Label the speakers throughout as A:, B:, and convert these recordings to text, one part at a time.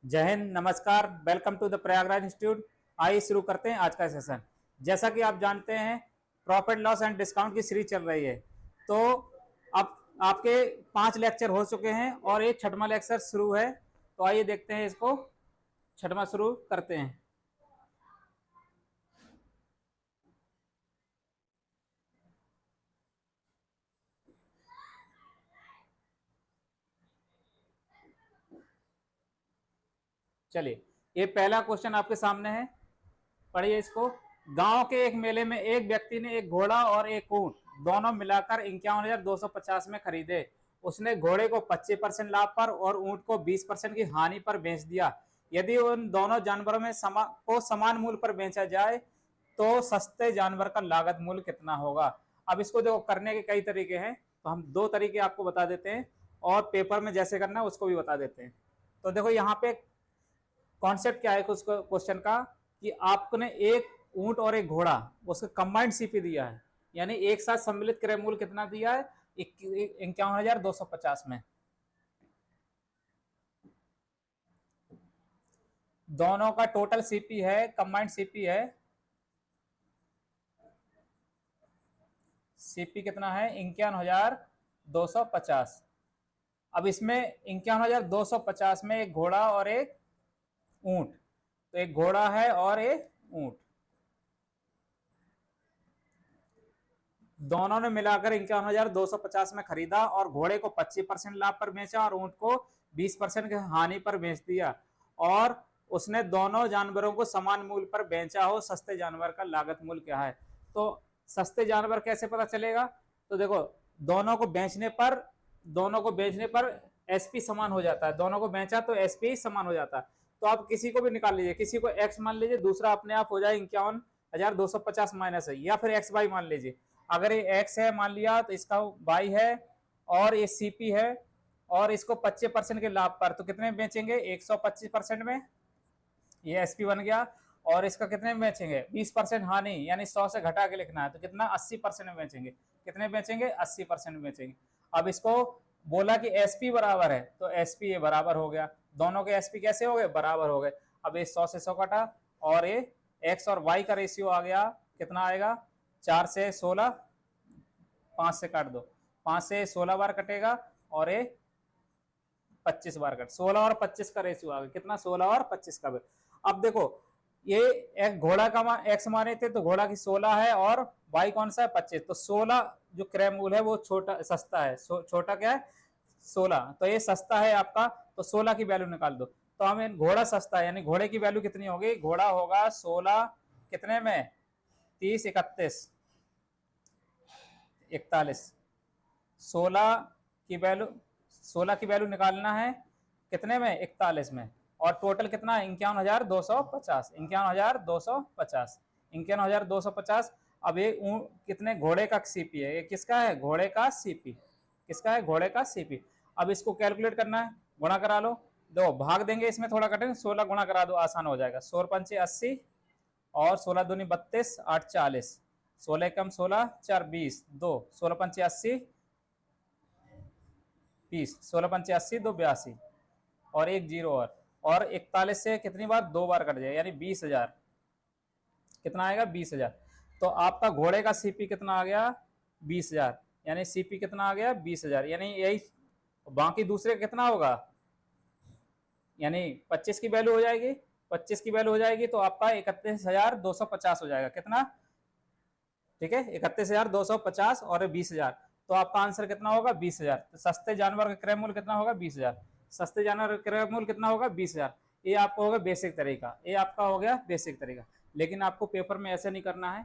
A: जय हिंद, नमस्कार। Welcome to the Prayagraj institute. आइए शुरू करते हैं आज का सेशन। जैसा कि आप जानते हैं, प्रॉफिट लॉस एंड डिस्काउंट की सीरीज चल रही है। तो अब आपके 5 लेक्चर हो चुके हैं और ये छठवां लेक्चर शुरू है। तो आइए देखते हैं, इसको छठवां शुरू करते हैं। चलिए, ये पहला क्वेश्चन आपके सामने है, पढ़िए इसको। गांव के एक मेले में एक व्यक्ति ने एक घोड़ा और एक ऊंट दोनों मिलाकर 51,250 में खरीदे। उसने घोड़े को 25% लाभ पर और ऊंट को 20% की हानि पर बेच दिया। यदि उन दोनों जानवरों में को समान मूल्य पर बेचा जाए तो सस्ते जानवर का लागत मूल्य कितना होगा। अब इसको देखो, करने के कई तरीके हैं, तो हम 2 तरीके आपको बता देते हैं और पेपर में जैसे करना है उसको भी बता देते हैं। तो देखो, यहाँ पे कॉन्सेप्ट क्या है क्वेश्चन का, कि आपने एक ऊंट और एक घोड़ा, उसका कंबाइंड सीपी दिया है, यानी एक साथ सम्मिलित क्रय मूल्य कितना दिया है, 51,250 में। दोनों का टोटल सीपी है, कंबाइंड सीपी है। सीपी कितना है? 51,250। अब इसमें 51,250 में एक घोड़ा और एक ऊंट, तो एक घोड़ा है और एक ऊंट, दोनों ने मिलाकर 51,250 में खरीदा और घोड़े को 25% लाभ पर बेचा और ऊंट को 20% की हानि पर बेच दिया। और उसने दोनों जानवरों को समान मूल्य पर बेचा हो, सस्ते जानवर का लागत मूल्य क्या है। तो सस्ते जानवर कैसे पता चलेगा? तो देखो, दोनों को बेचने पर एसपी समान हो जाता है। दोनों को बेचा तो एसपी समान हो जाता है। तो आप किसी को भी निकाल लीजिए, किसी को एक्स मान लीजिए, दूसरा अपने आप हो जाए 51,250 माइनस है, या फिर एक्स वाई मान लीजिए। अगर ये x है मान लिया, तो इसका y है और ये cp है, और इसको 25% के लाभ पर तो कितने में बेचेंगे? 125% में, ये sp बन गया। और इसका कितने में बेचेंगे? 20% हानि, यानी 100 से घटा के लिखना है, तो कितना? 80% में बेचेंगे। कितने बेचेंगे? 80% में बेचेंगे। अब इसको बोला कि sp बराबर है, तो sp ये बराबर हो गया। दोनों के sp कैसे हो गए? बराबर हो गए। अब ये 100 से 100 कटा और ये x और y का रेशियो आ गया, कितना आएगा? 4 से 16, 5 से काट दो, 5 से 16 बार कटेगा और ये 25 बार कट, 16 और 25 का रेशियो आ गया, कितना? 16 और 25 का। अब देखो, ये एक घोड़ा का एक्स माने थे, तो घोड़ा की 16 है और वाई कौन सा है? 25। तो 16 जो क्रय मूल्य है वो छोटा सस्ता है, छोटा क्या है? 16। तो ये सस्ता है आपका, तो 16 की वैल्यू निकाल दो। तो हमें घोड़ा सस्ता है, यानी घोड़े की वैल्यू कितनी होगी? घोड़ा होगा 16 कितने में? 30, 31, 41। 16 की वैल्यू 16 की वैल्यू निकालना है कितने में? 41 में। और टोटल कितना है? 51,250। 51,250, 51,250। अब ये कितने? घोड़े का सीपी है, ये किसका है? घोड़े का सीपी। किसका है? घोड़े का सीपी। अब इसको कैलकुलेट करना है, गुणा करा लो। दो भाग देंगे, इसमें थोड़ा कटेंगे, 16 गुणा करा दो, आसान हो जाएगा। 16 पंचे 80 और 16 दूनी 32, 8 40, 16 कम 16, 4 20, 2 16 पंचे 80, 20, 16 पंचे 80, 2 82 और एक जीरो। और 41 से कितनी बार? 2 बार कट जाए, यानी 20,000। कितना आएगा? 20,000। तो आपका घोड़े का सीपी कितना आ गया? 20,000। यानी सीपी कितना आ गया? 20,000। यानी यही, बाकी दूसरे कितना होगा? यानी 25 की वैल्यू हो जाएगी। 25 की वैल्यू हो जाएगी तो आपका 31,250 हो जाएगा। कितना? ठीक है, 31,250 और 20,000। तो आपका आंसर कितना होगा? 20,000। तो सस्ते जानवर का क्रय मूल्य कितना होगा? 20,000। सस्ते जानवर का क्रय मूल्य कितना होगा? 20,000। ये आपको होगा बेसिक तरीका, ये आपका हो गया बेसिक तरीका। लेकिन आपको पेपर में ऐसे नहीं करना है,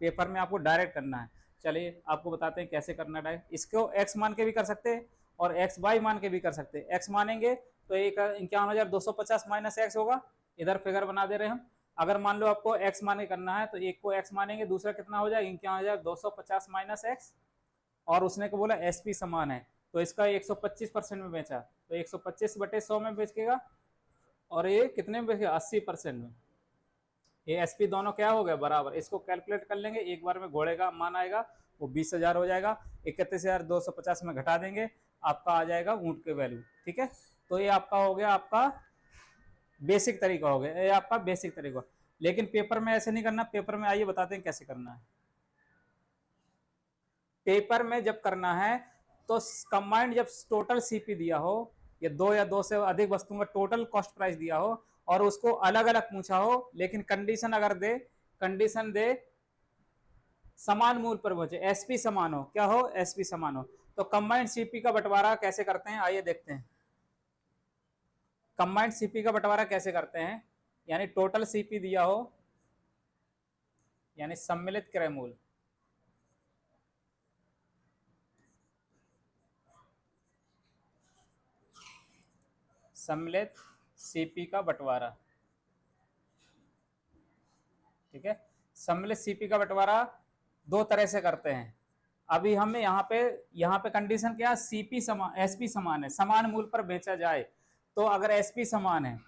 A: पेपर में आपको डायरेक्ट करना है। चलिए आपको बताते हैं कैसे करना है डायरेक्ट। इसको एक्स मान के भी कर सकते हैं और एक्स वाई मान के भी कर सकते हैं। एक्स मानेंगे तो एक 51,250 माइनस एक्स होगा, इधर फिगर बना दे रहे हैं हम। अगर मान लो आपको x मान के करना है, तो एक को x मानेंगे, दूसरा कितना हो जाएगा? 51,250 माइनस एक्स। और उसने को बोला एसपी समान है, तो इसका 125% में बेचा, तो 125/100 में बेचेगा। और ये कितने में बेचेगा? 80% में। ये एसपी दोनों क्या हो गया? बराबर। इसको कैलकुलेट कर लेंगे, एक बार में घोड़े का मान आएगा वो 20,000 हो जाएगा। 31,250 में घटा देंगे, आपका आ जाएगा ऊंट के वैल्यू। ठीक है, तो ये आपका हो गया आपका बेसिक तरीका हो गया, ये आपका बेसिक तरीका। लेकिन पेपर में ऐसे नहीं करना, पेपर में आइए बताते हैं कैसे करना है। पेपर में जब करना है तो कंबाइंड, जब टोटल सीपी दिया हो, या दो या दो से अधिक वस्तुओं का टोटल कॉस्ट प्राइस दिया हो और उसको अलग अलग पूछा हो, लेकिन कंडीशन अगर दे, कंडीशन दे समान मूल्य पर पहुंचे, एसपी समान हो, क्या हो, एसपी समान हो, तो कंबाइंड सीपी का बंटवारा कैसे करते हैं आइए देखते हैं। कंबाइंड सीपी का बंटवारा कैसे करते हैं, यानी टोटल सीपी दिया हो, यानी सम्मिलित क्रय मूल्य, सम्मिलित सीपी का बंटवारा, ठीक है। सम्मिलित सीपी का बंटवारा दो तरह से करते हैं। अभी हमें यहाँ पे कंडीशन क्या है, सीपी समान, एसपी समान है, समान मूल्य पर बेचा जाए। तो अगर एसपी समान है,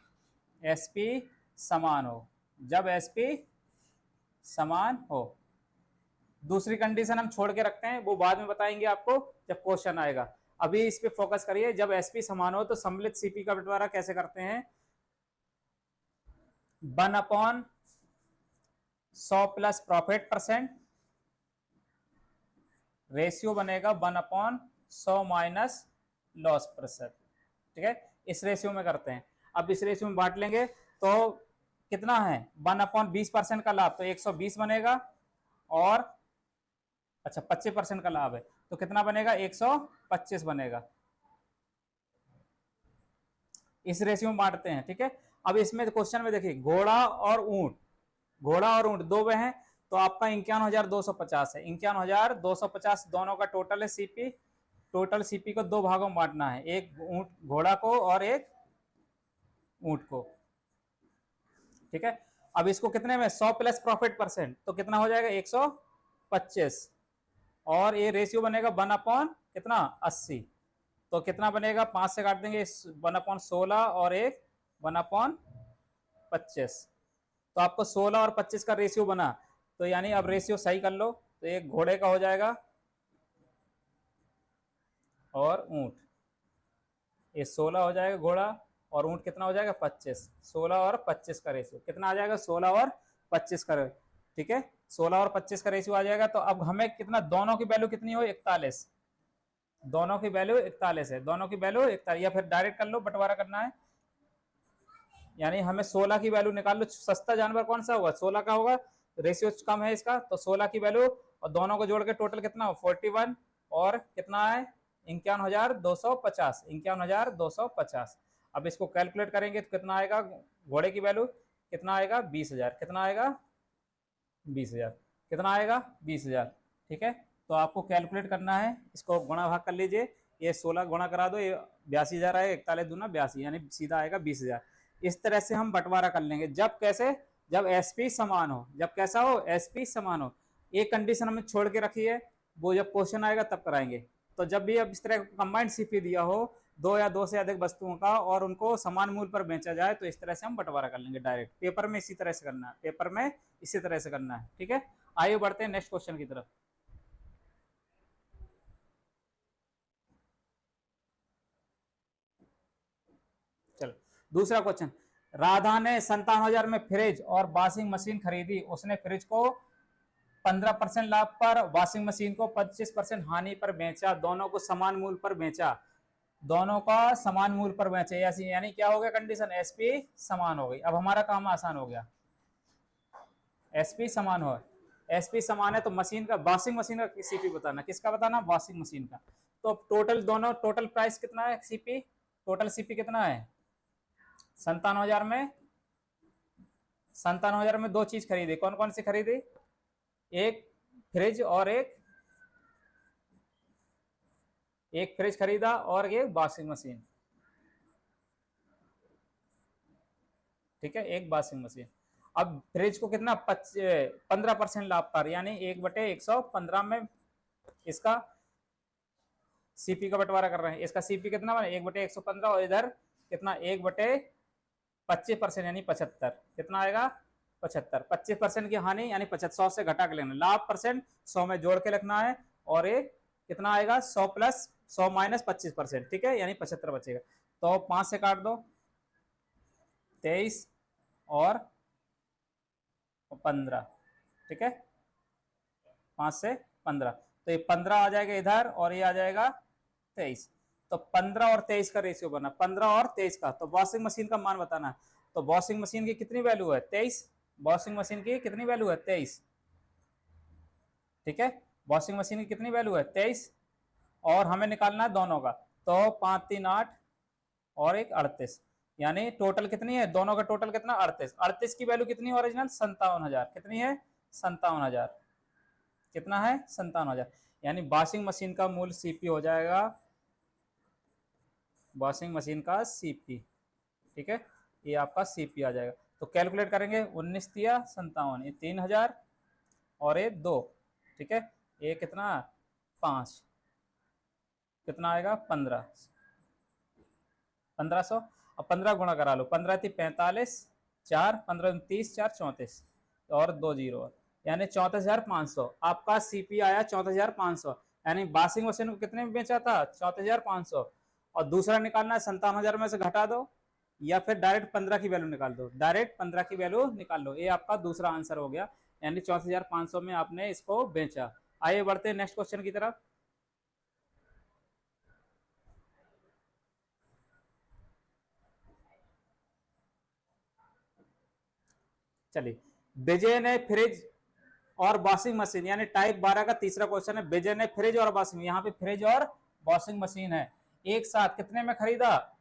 A: एसपी समान हो, जब एसपी समान हो, दूसरी कंडीशन हम छोड़ के रखते हैं, वो बाद में बताएंगे आपको जब क्वेश्चन आएगा। अभी इस पे फोकस करिए, जब एसपी समान हो तो सम्मिलित सीपी का बंटवारा कैसे करते हैं, 1/100 प्लस प्रॉफिट परसेंट, रेशियो बनेगा 1/100 माइनस लॉस प्रतिशत, ठीक है। इस रेशियो में करते हैं। अब इस रेशियो में बांट लेंगे तो कितना है, 1/20% का लाभ तो 120 बनेगा, और अच्छा 25% का लाभ है तो कितना बनेगा, 125 बनेगा। इस रेशियो में बांटते हैं, ठीक है। अब इसमें क्वेश्चन में देखिए, घोड़ा और ऊंट, घोड़ा और ऊंट दो वे हैं, तो आपका 51,250 है, 51,250 दोनों का टोटल है सीपी। टोटल सीपी को दो भागों में बांटना है, एक ऊंट घोड़ा को और एक ऊंट को, ठीक है। अब इसको कितने में, 100 प्लस प्रॉफिट परसेंट तो कितना हो जाएगा, 125, और ये रेशियो बनेगा 1/, कितना, 80, तो कितना बनेगा, 5 से काट देंगे, 1/16 और एक 1/25, तो आपको 16 और 25 का रेशियो बना। तो यानी अब रेशियो सही कर लो, तो एक घोड़े का हो जाएगा और ऊंट, ये 16 हो जाएगा घोड़ा, और ऊंट कितना हो जाएगा, 25, 16 और 25 का रेशियो कितना आ जाएगा, 16 और 25 का, ठीक है, 16 और 25 का रेशियो आ जाएगा। तो अब हमें कितना, दोनों की वैल्यू कितनी हो, 41, दोनों की वैल्यू 41 है, दोनों की वैल्यू 41, या फिर डायरेक्ट कर लो, बंटवारा करना है, यानी हमें 16 की वैल्यू निकाल लो, सस्ता जानवर कौन सा होगा, 16 का होगा, रेशियो कम है इसका, तो 16 की वैल्यू, और दोनों को जोड़ के टोटल कितना हो, 41, और कितना है, 51,250, 51,250। अब इसको कैलकुलेट करेंगे तो कितना आएगा, घोड़े की वैल्यू कितना आएगा, 20,000, कितना आएगा, 20,000, कितना आएगा, 20,000, ठीक है। तो आपको कैलकुलेट करना है, इसको गुणा भाग कर लीजिए, ये 16 गुणा करा दो, ये 82,000 आएगा, 41 दूना 82, यानी सीधा आएगा 20,000। इस तरह से हम बंटवारा कर लेंगे, जब कैसे, जब एसपी समान हो, जब कैसा हो, एसपी समान हो। एक कंडीशन हमें छोड़ के रखी है, वो जब क्वेश्चन आएगा तब कराएंगे। तो जब भी अब इस तरह कंबाइंड सीपी दिया हो, दो या दो से अधिक वस्तुओं का, और उनको समान मूल्य पर बेचा जाए, तो इस तरह से हम बंटवारा कर लेंगे डायरेक्ट। पेपर में इसी तरह से करना है, पेपर में इसी तरह से करना है, ठीक है। आइए बढ़ते हैं नेक्स्ट क्वेश्चन की तरफ। चलो दूसरा क्वेश्चन, राधा ने 57,000 में फ्रिज और वॉशिंग मशीन खरीदी, उसने फ्रिज को 15% लाभ पर, वॉशिंग मशीन को 25% हानि पर बेचा, दोनों को समान मूल्य पर बेचा, दोनों का समान मूल्य पर बेचे, यानी क्या हो गया कंडीशन, एसपी समान हो गई। अब हमारा काम आसान हो गया, एसपी समान हो, एसपी समान है तो मशीन का, वॉशिंग मशीन का सीपी बताना, किसका बताना, वॉशिंग मशीन का। तो टोटल दोनों, टोटल प्राइस कितना है सीपी, टोटल सीपी कितना है, 57,000 में, 57,000 में दो चीज खरीदी, कौन कौन सी खरीदी, एक फ्रिज और एक फ्रिज खरीदा और ये वॉशिंग मशीन, ठीक है, एक वॉशिंग मशीन। अब फ्रिज को कितना, 15% लाभ पर, यानी 1/115 में इसका सीपी का बंटवारा कर रहे हैं, इसका सीपी कितना बना, 1/115, और इधर कितना, 1/25%, यानी 75, कितना आएगा, 75, 25% की हानि, यानी 100 से घटा के लेना, लाभ परसेंट 100 में जोड़ के रखना है, और ये कितना आएगा, 100 प्लस 100 माइनस 25%, ठीक है, यानी 75 बचेगा। तो 5 से काट दो, 23 और 15, ठीक है, 5 से 15, तो ये 15 आ जाएगा इधर और ये आ जाएगा 23। तो 15 और 23 का रेशियो बना, 15 और 23 का। तो वॉशिंग मशीन का मान बताना। तो वॉशिंग मशीन की कितनी वैल्यू है? 23। वॉशिंग मशीन की कितनी वैल्यू है? 23, ठीक है। वॉशिंग मशीन की कितनी वैल्यू है? 23, और हमें निकालना है दोनों का। तो 5 3 8 और एक 38, यानी टोटल कितनी है? दोनों का टोटल कितना? 38। 38 की वैल्यू कितनी है ओरिजिनल? 57,000। कितनी है? 57,000। कितना है? 57,000। यानी वॉशिंग मशीन का मूल्य सीपी हो जाएगा, वॉशिंग मशीन का सीपी, ठीक है, ये आपका सीपी आ जाएगा। तो कैलकुलेट करेंगे, 19 तिया 57, ये 3,000 और ये 2, ठीक है, ये कितना? 5, कितना आएगा? 1500। अब 15 गुणा करा लो, 15 थी 45, 4 15 30, 4 34 और 2 जीरो, यानी 34,500 आपका सीपी आया। 34,500, यानी वॉशिंग मशीन को कितने में बेचा था? 34,500। और दूसरा निकालना है, 57,000 में से घटा दो या फिर डायरेक्ट 15 की वैल्यू निकाल दो, डायरेक्ट 15 की वैल्यू निकाल लो। ये आपका दूसरा आंसर हो गया, यानी 34,500 में आपने इसको बेचा। आइए बढ़ते हैं नेक्स्ट क्वेश्चन की तरफ। चलिए, विजय ने फ्रिज और वॉशिंग मशीन, यानी टाइप 12 का तीसरा क्वेश्चन है। विजय ने फ्रिज और वॉशिंग, यहाँ पे फ्रिज और वॉशिंग मशीन है, एक साथ कितने में खरीदा?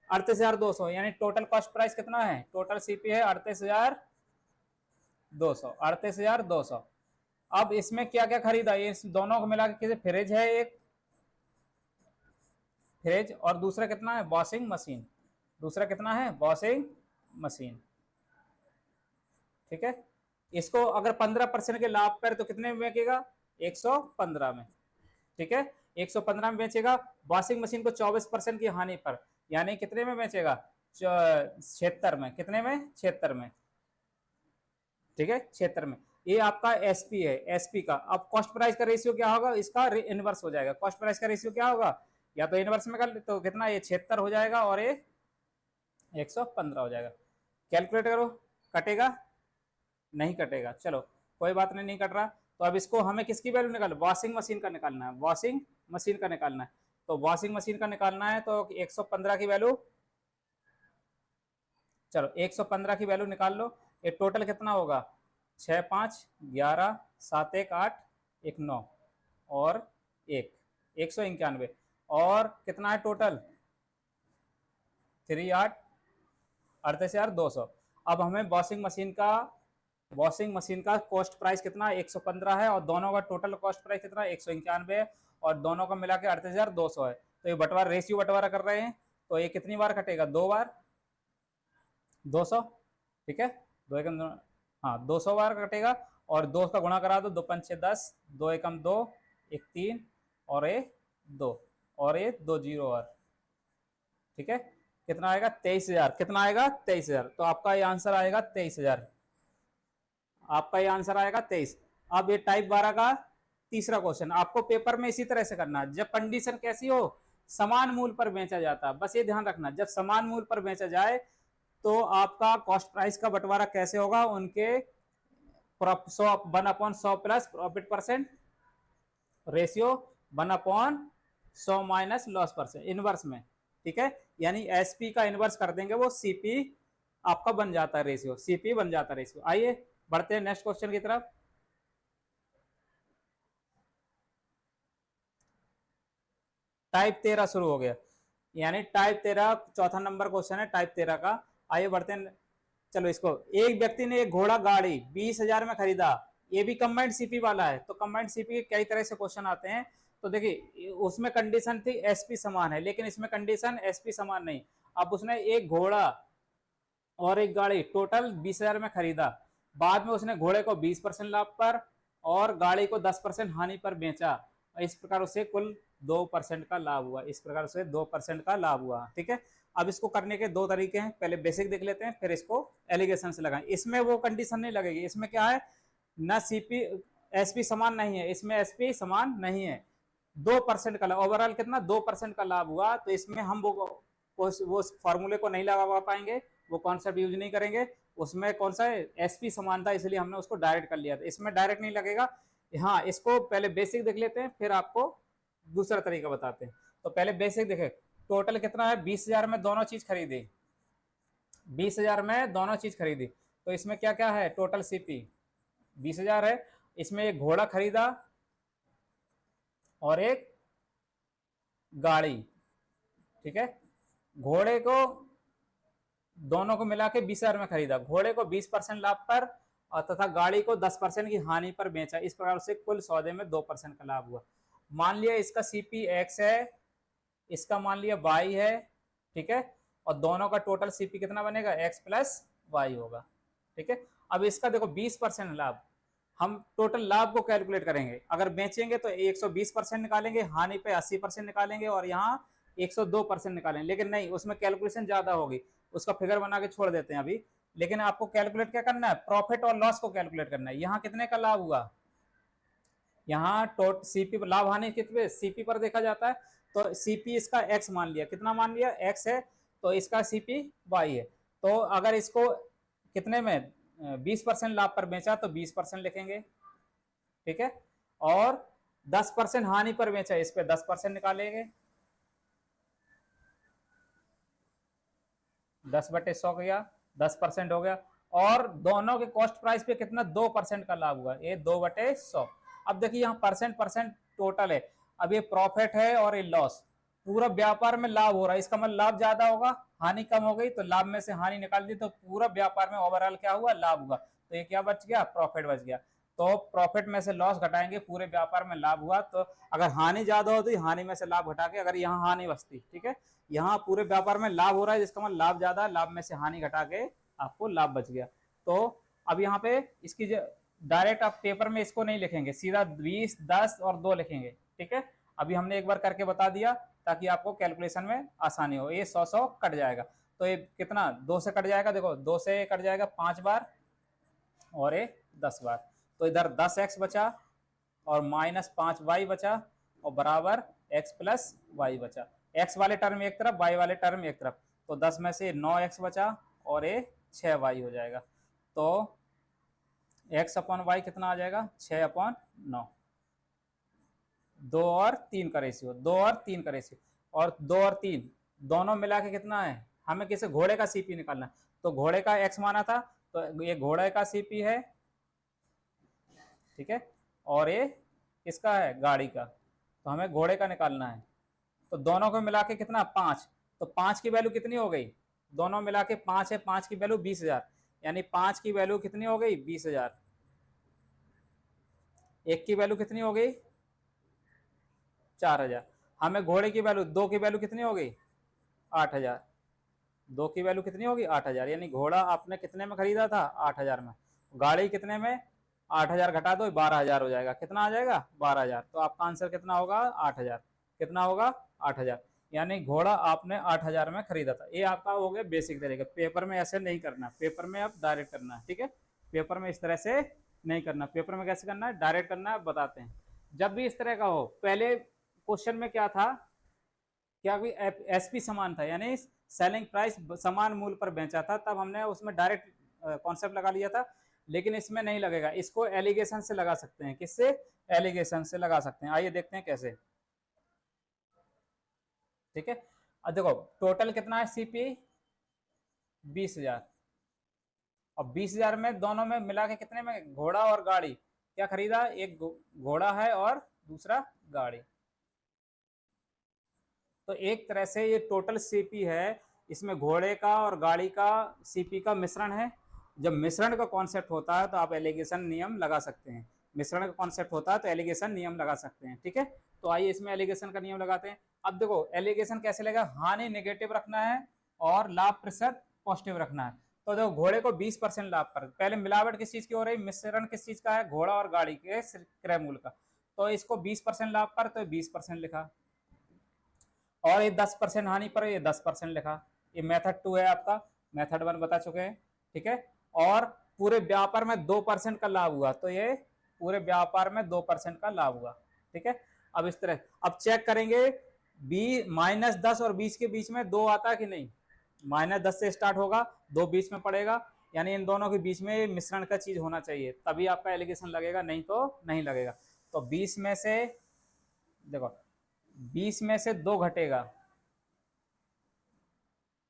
A: 38,200, यानी टोटल कॉस्ट प्राइस कितना है? टोटल सीपी है 38,200, 38,200। अब इसमें क्या क्या खरीदा? ये दोनों को मिला के, फ्रिज है एक, फ्रिज, और दूसरा कितना है? Washing machine. दूसरा कितना है? वॉशिंग मशीन, ठीक है। इसको अगर 15% के लाभ पर तो कितने में बेचेगा? 115 में, ठीक है, 115 में बेचेगा। वॉशिंग मशीन को 24% की हानि पर, यानी कितने में बेचेगा? 76 में। कितने में? 76 में, ठीक है, 76 में। ये आपका एसपी है, एसपी का। अब कॉस्ट प्राइस का रेशियो क्या होगा? इसका इनवर्स हो जाएगा। कॉस्ट प्राइस का रेशियो क्या होगा? या तो इनवर्स में कर तो कितना? ये 76 हो जाएगा और ये 115 हो जाएगा। कैलकुलेट करो, कटेगा? नहीं कटेगा। चलो कोई बात नहीं, नहीं कट रहा। तो अब इसको हमें किसकी वैल्यू निकालना? वॉशिंग मशीन का निकालना है, वॉशिंग मशीन का निकालना है। तो वॉशिंग मशीन का निकालना है तो 115 की वैल्यू, चलो 115 की वैल्यू निकाल लो। ये टोटल कितना होगा? 6 5 11 7 1 8 1 9 और 1 191, और कितना है टोटल? 3 8 38,200। अब हमें वॉशिंग मशीन का कॉस्ट प्राइस कितना? 115 है, और दोनों का टोटल कॉस्ट प्राइस कितना? 191 है, और दोनों का मिला के 38,200 है। तो ये बंटवारा, रेशियो बंटवारा कर रहे हैं, तो ये कितनी बार कटेगा? 2 बार, 200, ठीक है, दो एकम, हाँ 200 बार कटेगा। और 2 का गुणा करा दो, 2 5 6 10, 2 एकम 2, 1 3 और ये 2, और ये 2 जीरो और, ठीक है, कितना आएगा? 23,000। कितना आएगा? 23,000। तो आपका ये आंसर आएगा 23,000, आपका ये आंसर आएगा 23। अब ये टाइप 12 का तीसरा क्वेश्चन, आपको पेपर में इसी तरह से करना है। जब कंडीशन कैसी हो? समान मूल्य पर बेचा जाता है, बस ये ध्यान रखना, जब समान मूल्य पर बेचा जाए तो आपका कॉस्ट प्राइस का बंटवारा कैसे होगा? उनके 1/100 plus profit percent ratio 1/100 minus loss percent, inverse में, ठीक है। यानी एसपी का इनवर्स कर देंगे, वो सीपी आपका बन जाता है रेशियो, सीपी बन जाता है रेशियो। आइए बढ़ते हैं नेक्स्ट क्वेश्चन की तरफ। टाइप 13 शुरू हो गया, यानी टाइप 13 चौथा नंबर क्वेश्चन है टाइप 13 का। आइए बढ़ते हैं। चलो इसको, एक व्यक्ति ने एक घोड़ा गाड़ी 20,000 में खरीदा, ये भी कंबाइंड सीपी वाला है। तो कंबाइंड सीपी के कई तरह से क्वेश्चन आते हैं। तो देखिए, उसमें कंडीशन थी एसपी समान है, लेकिन इसमें कंडीशन एसपी समान नहीं। अब उसने एक घोड़ा और एक गाड़ी टोटल 20,000 में खरीदा, बाद में उसने घोड़े को 20% लाभ पर और गाड़ी को 10% हानि पर बेचा। इस प्रकार उसे कुल 2% का लाभ हुआ। इस प्रकार से 2% का लाभ हुआ, ठीक है। अब इसको करने के दो तरीके हैं, पहले बेसिक देख लेते हैं, फिर इसको एलिगेशन से लगाएं। इसमें वो कंडीशन नहीं लगेगी। इसमें क्या है? ना सीपी एसपी समान नहीं है, इसमें एसपी समान नहीं है। 2% का ओवरऑल कितना? 2% का लाभ हुआ। तो इसमें हम वो फॉर्मूले को नहीं लगा पाएंगे, वो कॉन्सेप्ट यूज नहीं करेंगे। उसमें कौन सा है, एसपी समान था, इसलिए हमने उसको डायरेक्ट कर लिया था। इसमें डायरेक्ट नहीं लगेगा। हाँ, इसको पहले बेसिक देख लेते हैं, फिर आपको दूसरा तरीका बताते हैं। तो पहले बेसिक देखें, टोटल कितना है, 20,000 में दोनों चीज खरीदी, 20,000 में दोनों चीज खरीदी। तो इसमें क्या क्या है, टोटल सीपी 20,000 है। इसमें एक घोड़ा खरीदा और एक गाड़ी, ठीक है। घोड़े को दोनों को मिला के 20,000 में खरीदा, घोड़े को 20% लाभ पर और तथा गाड़ी को 10% की हानि पर बेचा। इस प्रकार से कुल सौदे में 2% का लाभ हुआ। मान लिया इसका सीपी एक्स है, इसका मान लिया वाई है, ठीक है। और दोनों का टोटल सीपी कितना बनेगा, एक्स प्लस वाई होगा, ठीक है। अब इसका देखो 20% लाभ, हम टोटल लाभ को कैलकुलेट करेंगे। अगर बेचेंगे तो 120% निकालेंगे, हानि पे 80% निकालेंगे और यहाँ 102% निकालेंगे। लेकिन नहीं, उसमें कैलकुलेशन ज्यादा होगी, उसका फिगर बना के छोड़ देते हैं अभी। लेकिन आपको कैलकुलेट क्या करना है, प्रॉफिट और लॉस को कैलकुलेट करना है। यहाँ कितने का लाभ हुआ, यहाँ टोट सीपी लाभ हानि कितने सीपी पर देखा जाता है। तो सीपी इसका एक्स मान लिया, कितना मान लिया, एक्स है, तो इसका सीपी वाई है। तो अगर इसको कितने में 20% लाभ पर बेचा तो 20% लिखेंगे, ठीक है। और 10% हानि पर बेचा, इस पे 10% निकालेंगे, 10/100 गया, 10% हो गया। और दोनों के कॉस्ट प्राइस पे कितना 2% का लाभ हुआ, ये 2/100। अब देखिए यहाँ परसेंट परसेंट टोटल है। अब ये प्रॉफिट है और ये लॉस, पूरा व्यापार में लाभ हो रहा है, इसका मतलब लाभ ज्यादा होगा, हानि कम हो गई तो लाभ में से हानि निकाल दी, तो पूरा व्यापार में ओवरऑल क्या हुआ, लाभ हुआ। तो ये क्या बच गया, प्रॉफिट बच गया। तो प्रॉफिट में से लॉस घटाएंगे, पूरे व्यापार में लाभ हुआ। तो अगर हानि ज्यादा होती, हानि में से लाभ घटा के, अगर यहाँ हानि बचती, ठीक है, यहाँ पूरे व्यापार में लाभ हो रहा है, जिसका मतलब लाभ ज्यादा है, लाभ में से हानि घटा के आपको लाभ बच गया। तो अब यहाँ पे इसकी डायरेक्ट आप पेपर में इसको नहीं लिखेंगे, सीधा 20, 10 और 2 लिखेंगे, ठीक है। अभी हमने एक बार करके बता दिया ताकि आपको कैलकुलेशन में आसानी हो। ये 100 कट जाएगा, तो ये कितना 2 से कट जाएगा, देखो 2 से कट जाएगा 5 बार और ये 10 बार। तो इधर 10x बचा और -5y बचा और बराबर x प्लस वाई बचा। x वाले टर्म एक तरफ, y वाले टर्म एक तरफ, तो 10 में से 9x बचा और ये 6y हो जाएगा। तो x/y कितना आ जाएगा, 6/9। 2 और 3 का रेशियो, 2 और 3 का रेशियो, और 2 और 3 दोनों मिला के कितना है, हमें किसी घोड़े का सीपी निकालना है। तो घोड़े का x माना था, तो ये घोड़े का सीपी है, ठीक है, और ये किसका है, गाड़ी का। तो हमें घोड़े का निकालना है। तो दोनों को मिला के कितना, 5। तो 5 की वैल्यू कितनी हो गई, दोनों मिला के 5 है, 5 की वैल्यू 20,000, यानी 5 की वैल्यू कितनी हो गई, 20,000। एक की वैल्यू कितनी हो गई, 4,000। हमें घोड़े की वैल्यू, 2 की वैल्यू कितनी हो गई, 8,000। 2 की वैल्यू कितनी होगी, 8,000। यानी घोड़ा आपने कितने में खरीदा था, 8,000 में। गाड़ी कितने में, 8,000 घटा दो, 12,000 हो जाएगा। कितना आ जाएगा, 12,000। तो आपका आंसर कितना होगा, 8,000। कितना होगा, 8,000। यानी घोड़ा आपने 8,000 में खरीदा था। ये आपका हो गया बेसिक तरीका। पेपर में ऐसे नहीं करना, पेपर में आप डायरेक्ट करना है, ठीक है। पेपर में इस तरह से नहीं करना, पेपर में कैसे करना है, डायरेक्ट करना है, बताते हैं। जब भी इस तरह का हो, पहले क्वेश्चन में क्या था, क्या भी एसपी समान था, यानी सेलिंग प्राइस समान मूल्य पर बेचा था, तब हमने उसमें डायरेक्ट कॉन्सेप्ट लगा लिया था। लेकिन इसमें नहीं लगेगा, इसको एलिगेशन से लगा सकते हैं। किससे, एलिगेशन से लगा सकते हैं। आइए देखते हैं कैसे, ठीक है। अब देखो टोटल कितना है सीपी, 20,000। और 20,000 में दोनों में मिला के कितने में, घोड़ा और गाड़ी क्या खरीदा, एक घोड़ा है और दूसरा गाड़ी। तो एक तरह से ये टोटल सीपी है, इसमें घोड़े का और गाड़ी का सीपी का मिश्रण है। जब मिश्रण का कॉन्सेप्ट होता है तो आप एलिगेशन नियम लगा सकते हैं। मिश्रण का कॉन्सेप्ट होता है तो एलिगेशन नियम लगा सकते हैं, ठीक है। तो आइए इसमें एलिगेशन का नियम लगाते हैं। अब देखो एलिगेशन कैसे लगा, हानि नेगेटिव रखना है और लाभ प्रतिशत पॉजिटिव रखना है। तो देखो घोड़े को 20% लाभ पर, पहले मिलावट किस चीज की हो रही, मिश्रण किस चीज का है, घोड़ा और गाड़ी के क्रय मूल्य का। तो इसको 20% लाभ पर, तो 20% लिखा। और ये 10% हानि पर, ये 10% लिखा। ये मेथड 2 है आपका, मेथड 1 बता चुके हैं, ठीक है। और पूरे व्यापार में 2% का लाभ हुआ, तो ये पूरे व्यापार में 2% का लाभ हुआ, ठीक है। अब इस तरह अब चेक करेंगे, -10 और 20 के बीच में 2 आता है कि नहीं, -10 से स्टार्ट होगा, 2 बीच में पड़ेगा, यानी इन दोनों के बीच में मिश्रण का चीज होना चाहिए, तभी आपका एलिगेशन लगेगा, नहीं तो नहीं लगेगा। तो 20 में से देखो 20 में से 2 घटेगा,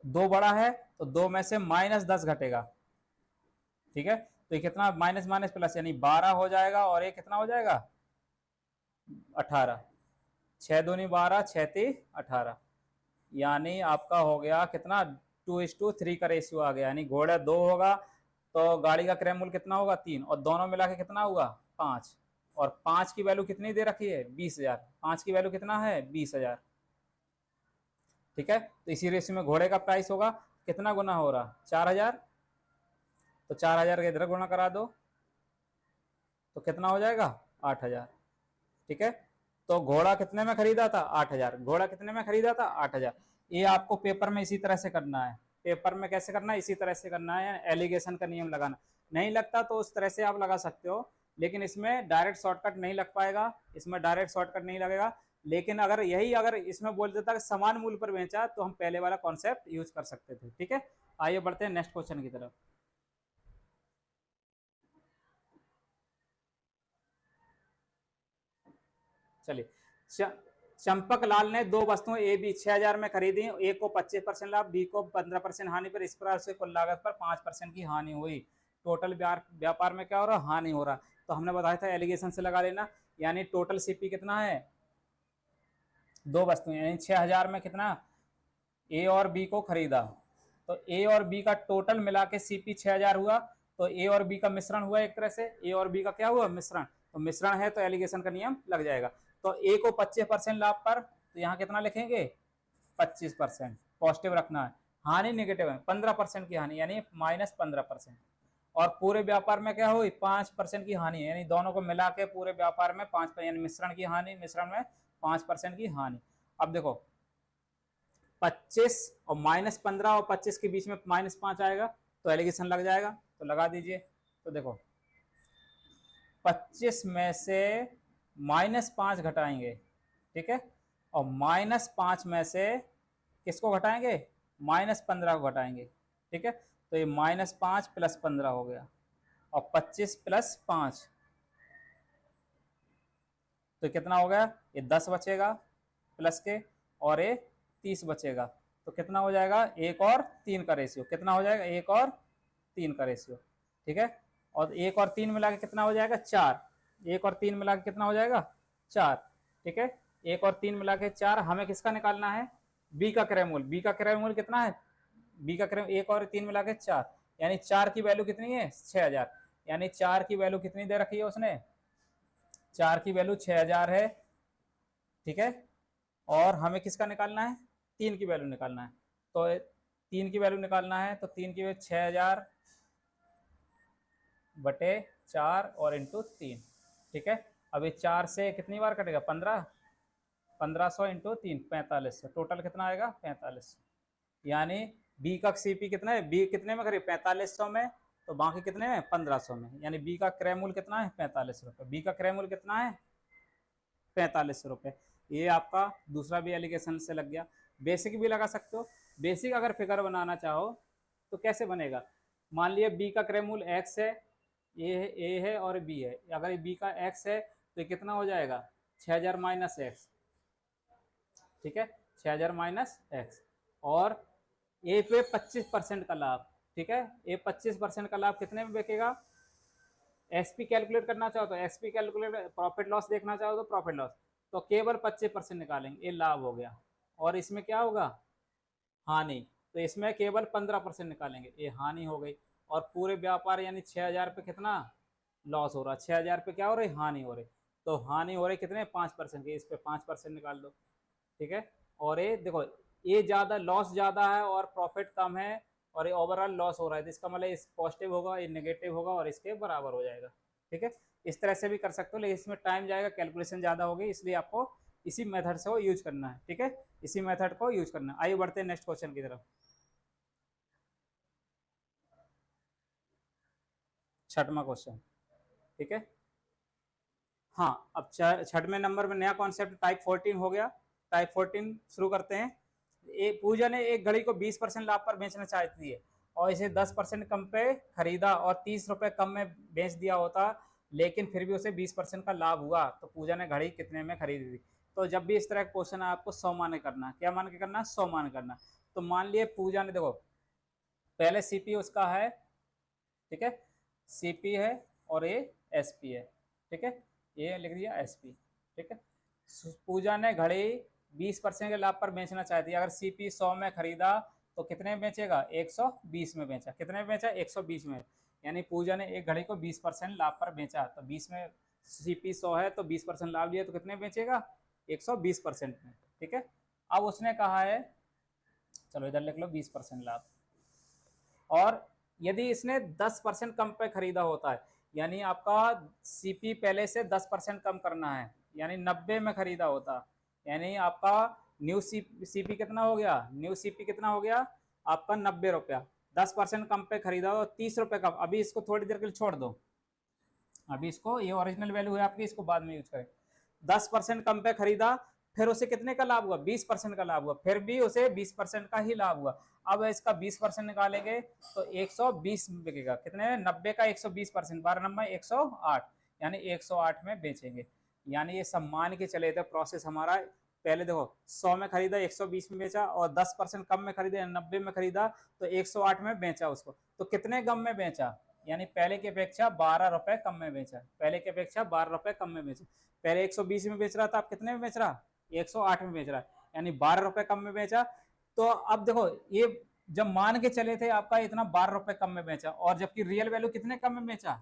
A: 2 बड़ा है तो 2 में से -10 घटेगा, ठीक है। तो ये कितना माइनस माइनस प्लस यानी 12 हो जाएगा, और ये कितना हो जाएगा 18, 6 दूनी 12, 6 ती 18, यानी आपका हो गया कितना 2:3 का रेशियो आ गया, यानी घोड़ा 2 होगा तो गाड़ी का क्रय मूल्य कितना होगा 3, और दोनों मिला के कितना होगा 5, और 5 की वैल्यू कितनी दे रखी है 20,000, 5 की वैल्यू कितना है 20,000, ठीक है। तो इसी रेशियो में घोड़े का प्राइस होगा कितना गुना हो रहा 4,000, तो 4,000 का इधर गुना करा दो तो कितना हो जाएगा 8,000, ठीक है। तो घोड़ा कितने में खरीदा था 8,000, घोड़ा कितने में खरीदा था 8,000। ये आपको पेपर में इसी तरह से करना है, पेपर में कैसे करना है इसी तरह से करना है, एलिगेशन का नियम लगाना, नहीं लगता तो उस तरह से आप लगा सकते हो, लेकिन इसमें डायरेक्ट शॉर्टकट नहीं लग पाएगा, इसमें डायरेक्ट शॉर्टकट नहीं लगेगा। लेकिन अगर इसमें बोल देता कि समान मूल्य पर बेचा तो हम पहले वाला कॉन्सेप्ट यूज कर सकते थे, ठीक है। आइए बढ़ते हैं नेक्स्ट क्वेश्चन की तरफ। चलिए, चंपक लाल ने 2 वस्तुएं ए बी 6,000 में खरीदी, ए को 25% लाभ, बी को 15% हानि पर, इस प्रकार से कुल लागत पर 5% की हानि हुई। टोटल व्यापार में क्या हो रहा हानि हो रहा, तो हमने बताया था एलिगेशन से लगा लेना, यानी टोटल सीपी कितना है 2 वस्तुएं, यानी 6,000 में कितना ए और बी को खरीदा, तो ए और बी का टोटल मिला के सीपी 6,000 हुआ, तो ए और बी का मिश्रण हुआ, एक तरह से ए और बी का क्या हुआ मिश्रण, तो मिश्रण है तो एलिगेशन का नियम लग जाएगा। तो ए को 25% लाभ पर, तो यहाँ कितना लिखेंगे 25%, पॉजिटिव रखना है, हानि नेगेटिव है 15% की हानि, यानी -15%, और पूरे व्यापार में क्या हुई 5% की हानि है, यानी दोनों को मिला के पूरे व्यापार में 5, यानी मिश्रण की हानि, मिश्रण में 5% की हानि। अब देखो 25 और -15 और 25 के बीच में -5 आएगा तो एलिगेशन लग जाएगा, तो लगा दीजिए। तो देखो 25 में से -5 घटाएंगे, ठीक है, और -5 में से किसको घटाएंगे -15 को घटाएंगे, ठीक है। तो ये -5 + 15 हो गया, और 25 + 5 तो कितना हो गया, ये 10 बचेगा प्लस के, और ये 30 बचेगा, तो कितना हो जाएगा 1 और 3 का रेशियो, कितना हो जाएगा 1 और 3 का रेशियो, ठीक है। और 1 और 3 मिला के कितना हो जाएगा 4, 1 और 3 मिला के कितना हो जाएगा 4, ठीक है। 1 और 3 मिला के 4, हमें किसका निकालना है बी का क्रय मूल्य, बी का क्रय मूल्य कितना है, बी का क्रय 1 और 3 मिला के 4, यानी 4 की वैल्यू कितनी है 6,000, यानी 4 की वैल्यू कितनी दे रखी है उसने 4 की वैल्यू 6,000 है, ठीक है। और हमें किसका निकालना है 3 की वैल्यू निकालना है, तो 3 की वैल्यू निकालना है, तो 3 की वैल्यू 6,000 बटे 4 और इंटू 3, ठीक है। अब ये 4 से कितनी बार कटेगा 1500 इंटू 3 4500, टोटल कितना आएगा 4500, यानी बी का सीपी कितना है, बी कितने में खरीद 4500 में, तो बाकी कितने में 1500 में, यानी बी का क्रय मूल्य कितना है 45 रुपये, बी का क्रय मूल्य कितना है 45 रुपये। ये आपका दूसरा भी एलिगेशन से लग गया। बेसिक भी लगा सकते हो, बेसिक अगर फिगर बनाना चाहो तो कैसे बनेगा, मान लिया बी का क्रय मूल्य एक्स है, ए है और बी है, अगर बी का एक्स है तो ये कितना हो जाएगा 6,000 माइनस एक्स, ठीक है 6,000 माइनस एक्स, और ए पे 25% का लाभ, ठीक है, ए 25% का लाभ कितने में बिकेगा, एसपी कैलकुलेट करना चाहो तो एसपी कैलकुलेट, प्रॉफिट लॉस देखना चाहो तो प्रॉफिट लॉस, तो केवल 25% निकालेंगे, ये लाभ हो गया, और इसमें क्या होगा हानि, तो इसमें केवल 15% निकालेंगे, ये हानि हो गई, और पूरे व्यापार यानी 6,000 पे कितना लॉस हो रहा, 6,000 पे क्या हो रही हानि हो रही, तो हानि हो रही कितने 5% की, इस पे 5% निकाल दो, ठीक है। और ये देखो ये ज़्यादा लॉस ज़्यादा है और प्रॉफिट कम है, और ये ओवरऑल लॉस हो रहा है, तो इसका मतलब इस पॉजिटिव होगा, ये नेगेटिव होगा, और इसके बराबर हो जाएगा, ठीक है। इस तरह से भी कर सकते हो, लेकिन इसमें टाइम जाएगा, कैलकुलेशन ज़्यादा होगी, इसलिए आपको इसी मेथड से वो यूज करना है, ठीक है, इसी मेथड को यूज करना है। आइए बढ़ते हैं नेक्स्ट क्वेश्चन की तरफ। छठवां क्वेश्चन, ठीक है। हाँ, अब छठवें नंबर में नया कॉन्सेप्ट टाइप 14 हो गया, टाइप 14 शुरू करते हैं। पूजा ने एक घड़ी को 20% लाभ पर बेचना चाहती है और इसे 10% कम पे खरीदा और 30 रुपए कम में बेच दिया होता, लेकिन फिर भी उसे 20% का लाभ हुआ, तो पूजा ने घड़ी कितने में खरीदी थी। तो जब भी इस तरह का क्वेश्चन है आपको 100 मान करना, क्या मान के करना, 100 मान करना। तो मान लिए पूजा ने, देखो पहले सीपी उसका है, ठीक है, सीपी है और ये एसपी है, ठीक है, ये लिख दिया एसपी, ठीक है। पूजा ने घड़ी 20% के लाभ पर बेचना चाहती है। अगर सीपी 100 में खरीदा तो कितने में बेचेगा, 120 में बेचा, कितने में बेचा, 120 में। यानी पूजा ने एक घड़ी को 20% लाभ पर बेचा, तो 20 में सीपी 100 है तो 20% लाभ लिया तो कितने बेचेगा, 120% में, ठीक है। अब उसने कहा है, चलो इधर लिख लो 20% लाभ, और यदि इसने 10% कम पे खरीदा होता है, यानी आपका सीपी पहले से 10% कम करना है, यानी 90 में खरीदा होता, यानी आपका न्यू सीपी कितना हो गया, न्यू सीपी कितना हो गया आपका 90 रुपया, 10% कम पे खरीदा हो, 30 रुपये कम। अभी इसको थोड़ी देर के लिए छोड़ दो, अभी इसको, ये ओरिजिनल वैल्यू है आपकी, इसको बाद में यूज करें। 10% कम पे खरीदा, फिर उसे कितने का लाभ हुआ, 20% का लाभ हुआ, फिर भी उसे 20% का ही लाभ हुआ। अब इसका 20% निकालेंगे तो 120 में बिकेगा, कितने में, 90 का 120%, 12 नंबर 108, यानी 108 में बेचेंगे। यानी ये सब मान के चले थे प्रोसेस हमारा, पहले देखो 100 में खरीदा 120 में बेचा, और 10% कम में खरीदा 90 में खरीदा तो 108 में बेचा उसको, तो कितने कम में बेचा, यानी पहले की अपेक्षा 12 रुपए कम में बेचा, पहले की अपेक्षा 12 रुपए कम में बेचा। पहले 120 में बेच रहा था, आप कितने में बेच रहा, 108 में बेच रहा है, यानी 12 रुपए कम में बेचा। तो अब देखो ये जब मान के चले थे आपका इतना 12 रुपए कम में बेचा, और जबकि रियल वैल्यू कितने कम में बेचा,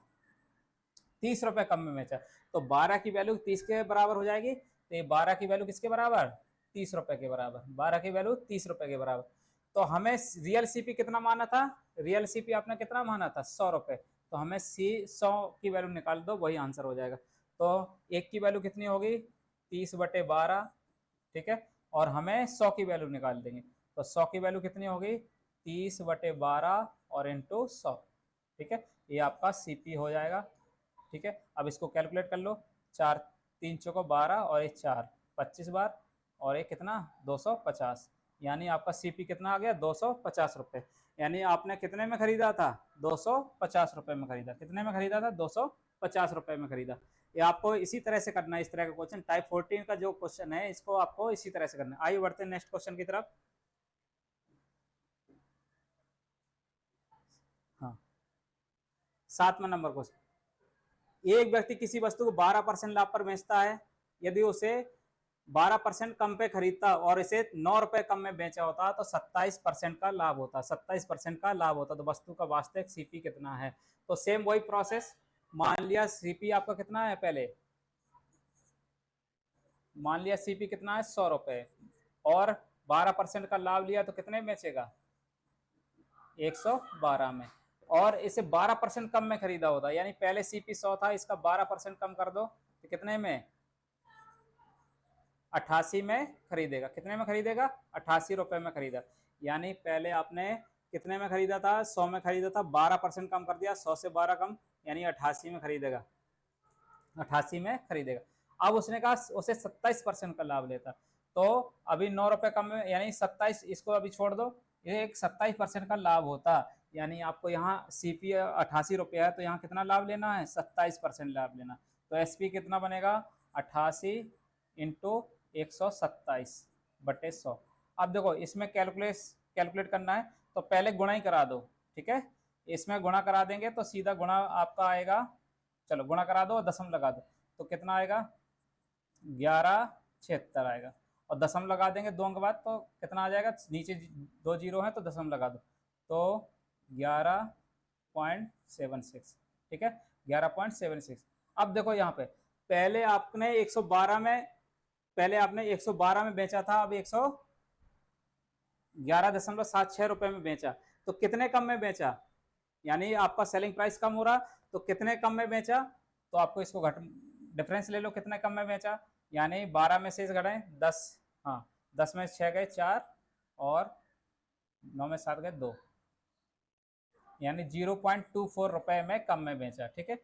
A: 30 रुपए कम में बेचा, तो 12 की वैल्यू 30 के बराबर हो जाएगी, तो ये 12 की वैल्यू किसके बराबर, 30 रुपए के बराबर, 12 की वैल्यू 30 रुपए के बराबर। तो हमें रियल सीपी कितना माना था, रियल सीपी आपने कितना माना था, 100 रुपए, तो हमें सी 100 की वैल्यू निकाल दो, वही आंसर हो जाएगा। तो एक की वैल्यू कितनी होगी, 30/12, ठीक है, और हमें 100 की वैल्यू निकाल देंगे, तो 100 की वैल्यू कितनी होगी, 30/12 और इंटू 100, ठीक है, ये आपका सीपी हो जाएगा, ठीक है। अब इसको कैलकुलेट कर लो, 4 3 चौको 12 और 1 4 25 बार, और एक कितना 250, यानी आपका सीपी कितना आ गया, 250 रुपये। यानी आपने कितने में खरीदा था, 250 रुपये में खरीदा, कितने में खरीदा था, 250 रुपये में खरीदा। ये आपको इसी तरह से करना है, इस तरह का क्वेश्चन टाइप 14 का जो क्वेश्चन है इसको आपको इसी तरह से करना है। आइए बढ़ते हैं नेक्स्ट क्वेश्चन की तरफ। हाँ, 7वां नंबर क्वेश्चन, एक व्यक्ति किसी वस्तु को 12% लाभ पर बेचता है, यदि उसे 12% कम पे खरीदता और इसे 9 रुपए कम में बेचा होता तो 27% का लाभ होता, 27% का लाभ होता, तो वस्तु का वास्तविक सीपी कितना है। तो सेम वही प्रोसेस, मान लिया सीपी आपका कितना है, पहले मान लिया सीपी कितना है, 100 रुपए, और 12% का लाभ लिया तो कितने में बेचेगा, 112 में, और इसे 12% कम में खरीदा होता, यानी पहले सीपी 100 था, इसका 12% कम कर दो तो कितने में, 88 में खरीदेगा, कितने में खरीदेगा, 88 रुपए में खरीदा। यानी पहले आपने कितने में खरीदा था, 100 में खरीदा था, 12% कम कर दिया, 100 से 12 कम, यानी 88 में खरीदेगा, 88 में खरीदेगा। अब उसने कहा उसे 27% का लाभ लेता, तो अभी 9 रुपए कम में, यानी 27, इसको अभी छोड़ दो, ये एक 27% का लाभ होता, यानी आपको यहाँ सीपी 88 रुपया है तो यहाँ कितना लाभ लेना है, 27% लाभ लेना। तो एसपी कितना बनेगा, 88 इंटू 127/100। अब देखो इसमें कैलकुलेट करना है, तो पहले गुणा ही करा दो, ठीक है, इसमें गुणा करा देंगे तो सीधा गुणा आपका आएगा, चलो गुणा करा दो और दशम लगा दो, तो कितना आएगा, 1176 आएगा, और दशम लगा देंगे दो अंक बाद तो कितना आ जाएगा, नीचे 2 जीरो है तो दशम लगा दो, तो 11.76, ठीक है, 11.76। अब देखो यहाँ पे पहले आपने 112 में, पहले आपने 112 में बेचा था, अब 111.76 रुपए में बेचा, तो कितने कम में बेचा, यानी आपका सेलिंग प्राइस कम हो रहा, तो कितने कम में बेचा, तो आपको इसको घट डिफरेंस ले लो, कितने कम में बेचा, यानी 12 में से घटाएं 10, हाँ 10 में 6 गए 4 और 9 में 7 गए 2, यानी 0.24 रुपए में कम में बेचा, ठीक है।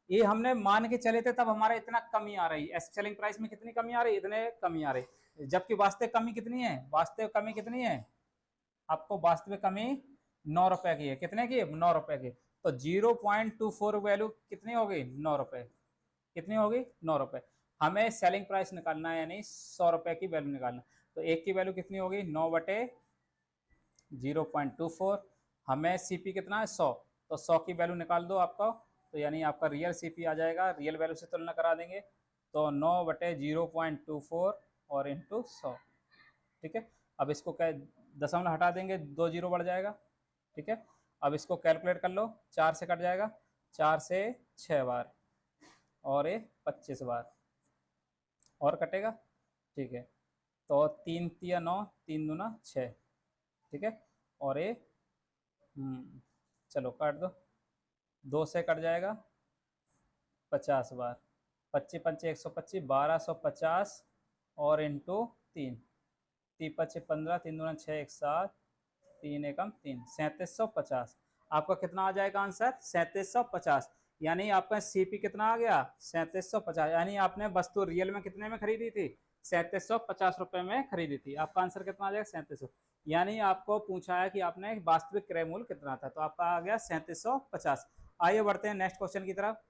A: ये हमने मान के चले थे तब हमारा इतना कमी आ रही है, सेलिंग प्राइस में कितनी कमी आ रही है, इतने कमी आ रही। जबकि वास्तविक कमी कितनी है, वास्तविक कमी कितनी है, आपको वास्तविक कमी 9 रुपए की है। कितने की, 9 रुपए की। तो 0.24 वैल्यू कितनी होगी, 9 रुपए। कितनी होगी, 9 रुपए। हमें सेलिंग प्राइस निकालना है, यानी 100 रुपए की वैल्यू निकालना। तो एक की वैल्यू कितनी होगी, 9 बटे 0.24। हमें सीपी कितना है, 100। तो 100 की वैल्यू निकाल दो आपको, तो यानी आपका रियल सीपी आ जाएगा, रियल वैल्यू से तुलना करा देंगे। तो 9 बटे 0.24 और इंटू 100। ठीक है, अब इसको क्या, दशमलव हटा देंगे, 2 जीरो बढ़ जाएगा। ठीक है, अब इसको कैलकुलेट कर लो, 4 से कट जाएगा, 4 से 6 बार और ये 25 बार और कटेगा। ठीक है, तो 3 तिया 9, 3 दूना 6। ठीक है, और ये चलो काट दो, 2 से कट जाएगा 50 बार, 25 पंचे 125, 1250 और इंटू 3, 3 पच्चे 15, 3 दूना 6, 1 7, 3 एकम 3, 3750। आपका कितना आ जाएगा आंसर, 3750। यानी आपका सीपी कितना आ गया, 3750। यानी आपने वस्तु रियल में कितने में खरीदी थी, 3750 रुपए में खरीदी थी। आपका आंसर कितना आ जाएगा, 3700। यानी आपको पूछा है कि आपने वास्तविक क्रय मूल्य कितना था, तो आपका आ गया 3750। आइए बढ़ते हैं नेक्स्ट क्वेश्चन की तरफ।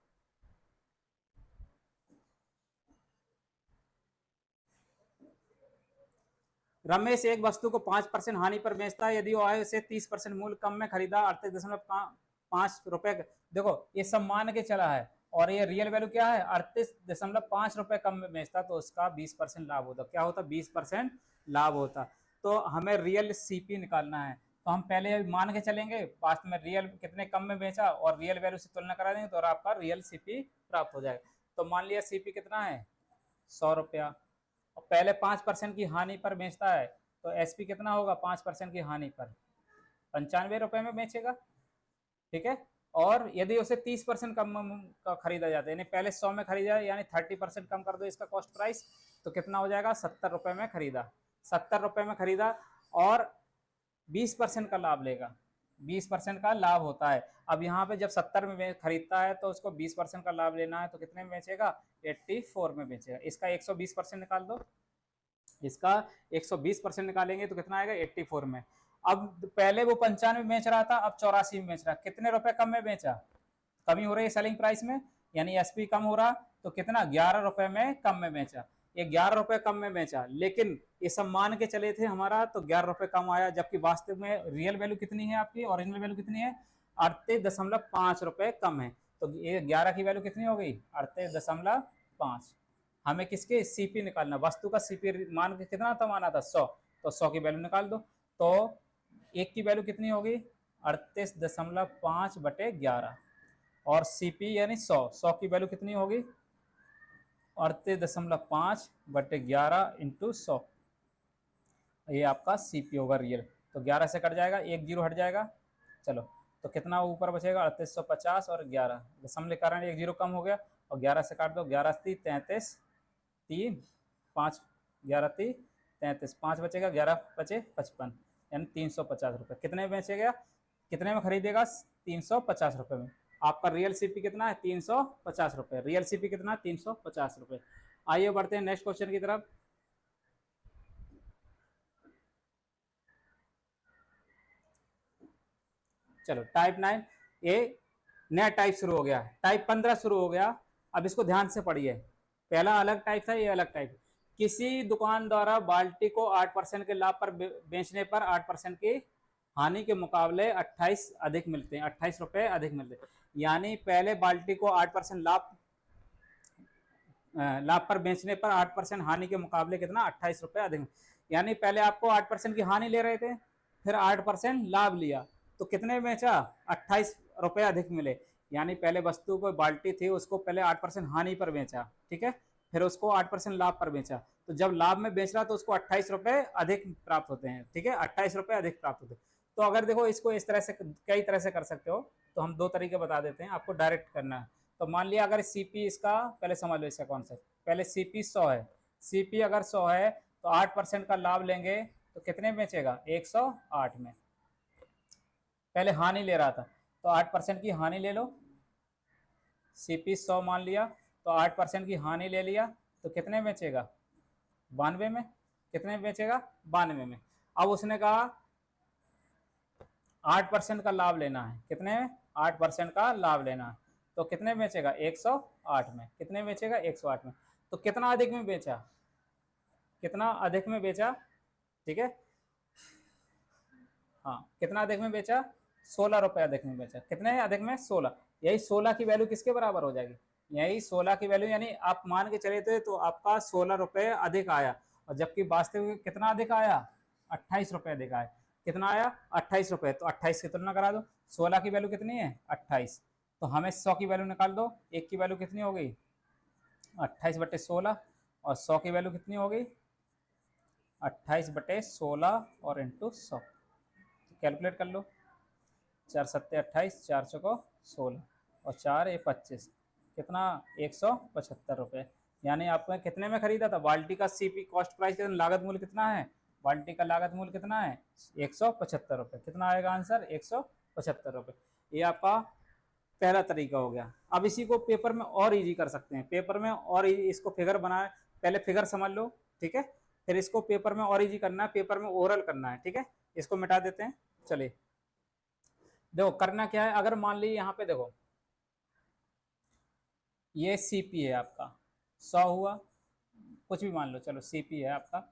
A: रमेश एक वस्तु को 5% हानि पर बेचता है यदि वो से 30% मूल्य कम में खरीदा, 38.5 रुपए। देखो ये सब मान के चला है, और ये रियल वैल्यू क्या है, 38.5 रुपए कम में बेचता, तो उसका 20% लाभ होता। क्या होता, 20% लाभ होता। तो हमें रियल सीपी निकालना है, तो हम पहले मान के चलेंगे वास्तव में रियल कितने कम में बेचा, और रियल वैल्यू से तुलना करा देंगे, तो आपका रियल सीपी प्राप्त हो जाएगा। तो मान लिया सीपी कितना है, 100 रुपया, और पहले 5% की हानि पर बेचता है, तो एसपी कितना होगा, 5% की हानि पर 95 रुपए में बेचेगा। ठीक है, और यदि उसे 30% कम का खरीदा जाता है, यानी पहले 100 में खरीदा यानी 30% कम कर दो इसका कॉस्ट प्राइस, तो कितना हो जाएगा, 70 रुपए में खरीदा। 70 रुपए में खरीदा और 20% का लाभ लेगा, 20% का लाभ होता है। अब यहाँ पे जब 70 में खरीदता है तो उसको 20% का लाभ लेना है, तो कितने में बेचेगा, 84 में बेचेगा। इसका 120% निकाल दो, इसका 120% निकालेंगे तो कितना आएगा, 84 में। अब पहले वो 95 में बेच रहा था, अब 84 में बेच रहा, कितने रुपए कम में बेचा, कमी हो रही है सेलिंग प्राइस में, यानी एसपी कम हो रहा, तो कितना, 11 रुपए में कम में बेचा। ये 11 रुपए कम में बेचा, लेकिन ये सब मान के चले थे हमारा, तो 11 रुपए कम आया, जबकि वास्तव में रियल वैल्यू कितनी है आपकी, ओरिजिनल वैल्यू कितनी है, 38.5 रुपए कम है। तो ये 11 की वैल्यू कितनी हो गई, 38.5। हमें किसके सीपी निकालना, वस्तु का सीपी मान के कितना था, माना था 100, तो 100 की वैल्यू निकाल दो। तो एक की वैल्यू कितनी होगी, 38.5 बटे 11, और सीपी यानी 100 की वैल्यू कितनी होगी, 38.5 बटे 11 इंटू 100। ये आपका सीपी होगा रियल। तो 11 से कट जाएगा, एक जीरो हट जाएगा। चलो, तो कितना ऊपर बचेगा, 3850 और 11, दशमलव के कारण एक जीरो कम हो गया, और 11 से काट दो, 11 × 33, 3 5, 11 × 33, 5 बचेगा, 11 बचे 55, यानी 350 रुपये। कितने में बेचेगा, कितने में खरीदेगा, 350 रुपये में। आपका रियल सीपी कितना है, 350 रुपये। रियल सीपी कितना है, 350 रुपये। आइए बढ़ते हैं नेक्स्ट क्वेश्चन की तरफ। चलो टाइप 9, ये नया टाइप शुरू हो गया, टाइप 15 शुरू हो गया। अब इसको ध्यान से पढ़िए, पहला अलग टाइप था, ये अलग टाइप। किसी दुकान द्वारा बाल्टी को 8% के लाभ पर बेचने पर 8% की हानि के मुकाबले 28 अधिक मिलते हैं, 28 रुपए अधिक मिलते हैं। यानी पहले बाल्टी को 8% लाभ पर बेचने पर 8% हानि के मुकाबले कितना, 28 रुपए अधिक। यानी पहले आपको 8% की हानि ले रहे थे, फिर 8% लाभ लिया, तो कितने में बेचा, 28 रुपए अधिक मिले। यानी पहले वस्तु को बाल्टी थी, उसको पहले 8% हानि पर बेचा, ठीक है, फिर उसको 8% लाभ पर बेचा, तो जब लाभ में बेच रहा तो उसको 28 रुपए अधिक प्राप्त होते हैं। ठीक है, 28 रुपए अधिक प्राप्त होते हैं। तो अगर देखो इसको इस तरह से कई तरह से कर सकते हो, तो हम दो तरीके बता देते हैं, आपको डायरेक्ट करना है। तो मान लिया अगर सीपी इसका, पहले समझ लो इसका कॉन्सेप्ट, पहले सीपी 100 है, सीपी अगर 100 है तो 8% का लाभ लेंगे तो कितने बेचेगा, 108 में। पहले हानि ले रहा था, तो 8% की हानि ले लो, सीपी 100 मान लिया, तो 8% की हानि ले लिया, तो कितने बेचेगा, 92 में। कितने में बेचेगा? 92 में। अब उसने कहा 8% का लाभ लेना है। कितने में? 8% का लाभ लेना है। तो कितने में बेचेगा? 108 में। कितने में बेचेगा? 108 में। तो कितना अधिक में बेचा? कितना अधिक में बेचा? ठीक है, हाँ, कितना अधिक में बेचा? 16 रुपए अधिक में बेचा। कितने अधिक में? 16। यही 16 की वैल्यू किसके बराबर हो जाएगी? यही 16 की वैल्यू, यानी आप मान के चले थे तो आपका 16 रुपए अधिक आया, और जबकि वास्तविक कितना अधिक आया? 28 रुपए अधिक आया। कितना आया? 28 रुपए। तो 28 की तुलना करा दो। 16 की वैल्यू कितनी है? 28। तो हमें 100 की वैल्यू निकाल दो। एक की वैल्यू कितनी हो गई? 28/16। और 100 की वैल्यू कितनी हो गई? 28/16 और इंटू 100। कैलकुलेट कर लो। 4 सत्ते 28, 4 चौको 16 और 4 ये 25। कितना? 175 रुपये। यानी आपने कितने में खरीदा था? बाल्टी का सीपी कॉस्ट प्राइस, लागत मूल्य कितना है? बाल्टी का लागत मूल्य कितना है? 175 रुपये। कितना आएगा आंसर? 175 रुपये। ये आपका पहला तरीका हो गया। अब इसी को पेपर में और इजी कर सकते हैं। पेपर में और इसको फिगर बनाए, पहले फिगर समझ लो, ठीक है, फिर इसको पेपर में और इजी करना है, पेपर में ओरल करना है, ठीक है। इसको मिटा देते हैं। चलिए देखो करना क्या है। अगर मान ली यहाँ पे देखो ये सीपी है आपका, 100 हुआ, कुछ भी मान लो, चलो सीपी है आपका।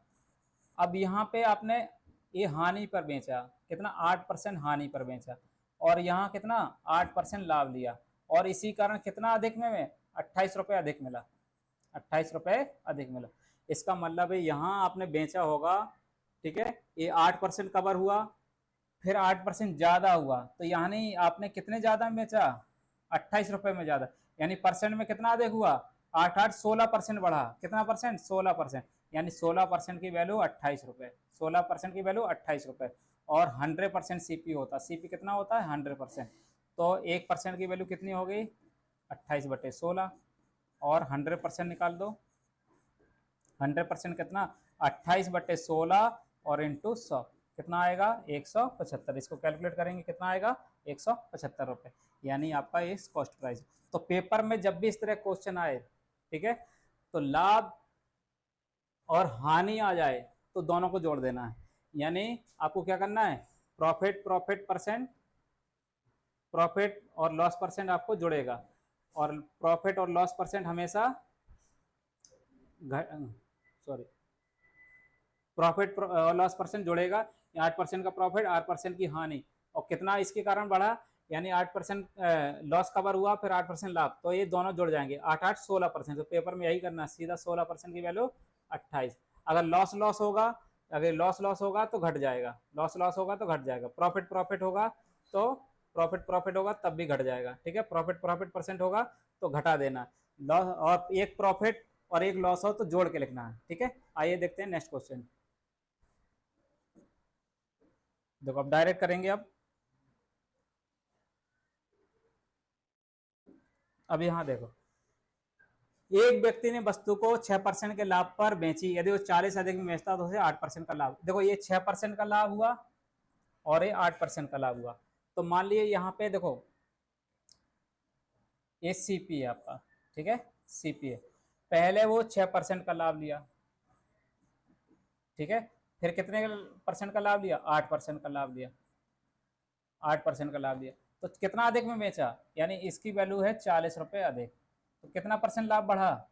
A: अब यहाँ पे आपने ये हानि पर बेचा, कितना? 8% हानि पर बेचा, और यहाँ कितना? 8% लाभ लिया, और इसी कारण कितना अधिक में 28 रुपये अधिक मिला। 28 रुपये अधिक मिला। इसका मतलब है यहाँ आपने बेचा होगा, ठीक है, ये 8% कवर हुआ, फिर 8% ज्यादा हुआ, तो यानी आपने कितने ज्यादा में बेचा? 28 रुपए में ज्यादा। यानी परसेंट में कितना अधिक हुआ? 8 8 16% बढ़ा। कितना परसेंट? 16%। यानी 16% की वैल्यू 28 रुपए। 16% की वैल्यू 28 रुपए। और 100% सीपी होता है। सीपी कितना होता है? 100%। तो 1% की वैल्यू कितनी हो गई? 28/16। और 100% निकाल दो। 100% कितना? 28/16 और इंटू 100। कितना आएगा? 175। इसको कैलकुलेट करेंगे, कितना आएगा? 175 रुपये। यानी आपका ये कॉस्ट प्राइस। तो पेपर में जब भी इस तरह क्वेश्चन आए, ठीक है, तो लाभ और हानि आ जाए तो दोनों को जोड़ देना है। यानी आपको क्या करना है? प्रॉफिट परसेंट, प्रॉफिट और लॉस परसेंट आपको जुड़ेगा, और प्रॉफिट और लॉस परसेंट हमेशा सॉरी, प्रॉफिट और लॉस परसेंट जुड़ेगा। 8% का प्रॉफिट, 8% की हानि, और कितना इसके कारण बढ़ा? यानी 8% लॉस कवर हुआ, फिर 8% लाभ, तो ये दोनों जुड़ जाएंगे। 8 8 16%। तो पेपर में यही करना है, सीधा 16% की वैल्यू 28। अगर लॉस होगा, अगर लॉस होगा तो घट जाएगा, लॉस होगा तो घट जाएगा। प्रॉफिट होगा तो प्रॉफिट होगा तब भी घट जाएगा, ठीक है। प्रॉफिट परसेंट होगा तो घटा देना। लॉस, और एक प्रॉफिट और एक लॉस हो तो जोड़ के लिखना है, ठीक है। आइए देखते हैं नेक्स्ट क्वेश्चन। देखो अब डायरेक्ट करेंगे। अब यहाँ देखो, एक व्यक्ति ने वस्तु को 6% के लाभ पर बेची, यदि वो 40 अधिक में बेचता तो उसे 8% का लाभ। देखो ये 6% का लाभ हुआ और ये 8% का लाभ हुआ। तो मान लीजिए यहाँ पे देखो ये सीपी है आपका, ठीक है, सीपी है। पहले वो 6% का लाभ लिया, ठीक है, फिर कितने परसेंट का लाभ लिया? 8% का लाभ लिया, 8% का लाभ लिया। तो कितना अधिक में बेचा? यानी इसकी वैल्यू है 40 रुपये अधिक। तो कितना परसेंट लाभ बढ़ा?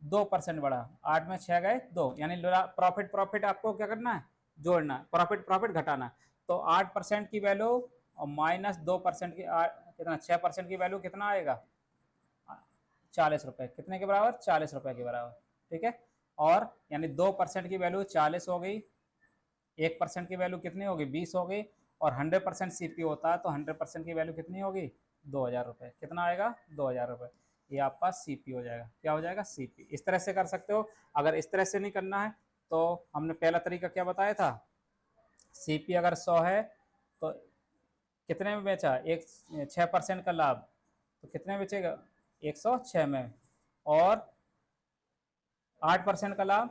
A: 2% बढ़ा। 8 में 6 गए 2, यानी प्रॉफिट आपको क्या करना है? जोड़ना। प्रॉफिट घटाना। तो 8% की वैल्यू और माइनस 2% की कितना? 6% की वैल्यू कितना आएगा? 40 रुपये। कितने के बराबर? 40 रुपये के बराबर, ठीक है। और यानी 2% की वैल्यू 40 हो गई, 1% की वैल्यू कितनी होगी? 20 हो गई, और 100% सीपी होता है तो 100% की वैल्यू कितनी होगी? 2000 रुपये। कितना आएगा? 2000 रुपये। ये आपका सीपी हो जाएगा। क्या हो जाएगा? सीपी। इस तरह से कर सकते हो। अगर इस तरह से नहीं करना है तो हमने पहला तरीका क्या बताया था? सीपी अगर 100 है तो कितने में बेचा? एक 6% का लाभ, तो कितने में बेचेगा? 106 में। और 8% का लाभ,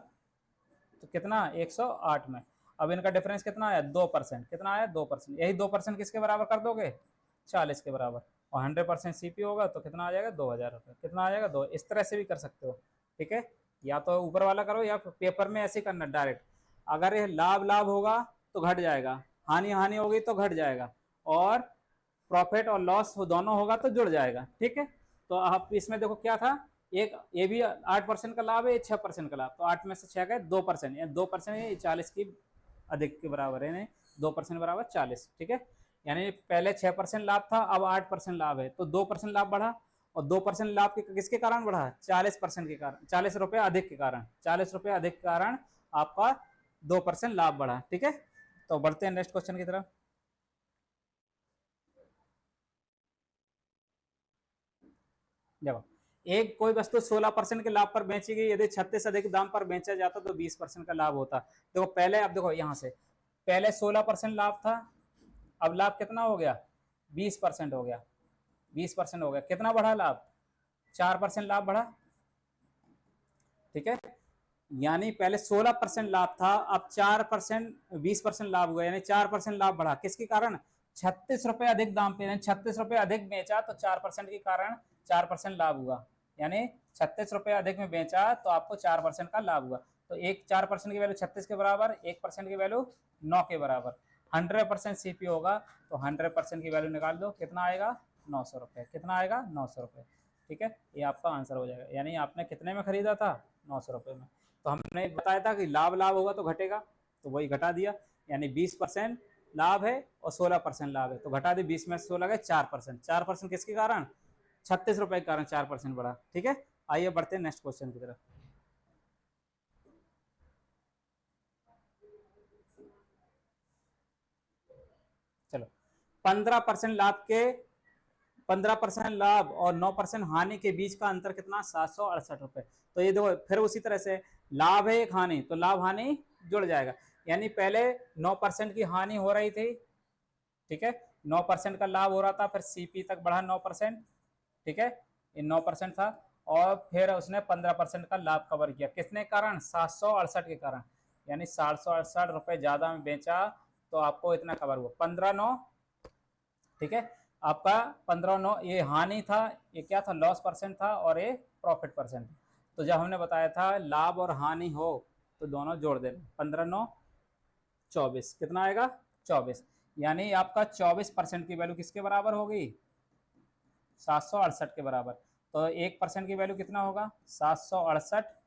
A: तो कितना? 108 में। अब इनका डिफरेंस कितना आया? 2%। कितना आया? 2%। यही 2% किसके बराबर कर दोगे? 40 के बराबर। और 100% सीपी होगा तो कितना आ जाएगा? 2000 रुपये। कितना आ जाएगा? 2। इस तरह से भी कर सकते हो, ठीक है। या तो ऊपर वाला करो या पेपर में ऐसे करना डायरेक्ट। अगर ये लाभ लाभ होगा तो घट जाएगा, हानि हानि होगी तो घट जाएगा, और प्रॉफिट और लॉस दोनों होगा तो जुड़ जाएगा। ठीक है, तो आप इसमें देखो क्या था, एक ये भी 8% का लाभ है, ये 6% का लाभ, तो 8 में से 6 गए 2%, 2% ये 40 की अधिक के बराबर है, 2% बराबर 40। ठीक है, यानी पहले 6% लाभ था, अब 8% लाभ है, तो 2% लाभ बढ़ा, और 2% लाभ किसके कारण बढ़ा, 40% के कारण, 40 रुपए अधिक के कारण, 40 रुपए अधिक के कारण आपका 2% लाभ बढ़ा। ठीक है, तो बढ़ते हैं नेक्स्ट क्वेश्चन की तरफ। देखो, एक कोई वस्तु 16% के लाभ पर बेची गई, यदि 36 अधिक दाम पर बेचा जाता तो 20% का लाभ होता। देखो पहले, अब देखो यहां से पहले 16% लाभ था, अब लाभ कितना हो गया, 20% हो गया, 20% हो गया, कितना बढ़ा लाभ, 4% लाभ बढ़ा। ठीक है, यानी पहले 16% लाभ था, अब 4%, 20% लाभ हुआ, यानी 4% लाभ बढ़ा, किसके कारण, 36 रुपए अधिक दाम पे, 36 रुपए अधिक बेचा तो 4% के कारण 4% लाभ हुआ, यानी 36 रुपए अधिक में बेचा तो आपको 4% का लाभ हुआ। तो एक 4% की वैल्यू 36 के बराबर, 1% की वैल्यू 9 के बराबर, 100% सीपी होगा, तो 100% की वैल्यू निकाल दो, कितना आएगा, 900 रुपए, कितना आएगा, 900 रुपए। ठीक है, ये आपका आंसर हो जाएगा, यानी आपने कितने में खरीदा था, 900 रुपए में। तो हमने बताया था कि लाभ लाभ होगा तो घटेगा, तो वही घटा दिया, यानी 20% लाभ है और 16% लाभ है, तो घटा दी, 20 में 16 गए 4%, 4% किसके कारण, 36 रुपए के कारण 4% बढ़ा। ठीक है, आइए बढ़ते हैं नेक्स्ट क्वेश्चन की तरफ। चलो, 15% लाभ के, 15% लाभ और 9% हानि के बीच का अंतर कितना, 768 रुपए। तो ये देखो फिर उसी तरह से लाभ है एक हानि, तो लाभ हानि जुड़ जाएगा, यानी पहले 9% की हानि हो रही थी। ठीक है, 9% का लाभ हो रहा था, फिर सीपी तक बढ़ा 9%। ठीक है, ये 9% था, और फिर उसने 15% का लाभ कवर किया, किसने कारण, 768 के कारण, यानी 768 रुपए ज्यादा में बेचा तो आपको इतना कवर हुआ, 15/9। ठीक है, आपका 15/9 ये हानि था, ये क्या था, लॉस परसेंट था, और ये प्रॉफिट परसेंट। तो जब हमने बताया था लाभ और हानि हो तो दोनों जोड़ देना, 15/9 24, कितना आएगा, 24, यानी आपका 24% की वैल्यू किसके बराबर होगी, 768 के बराबर। तो 1% की वैल्यू कितना होगा, 768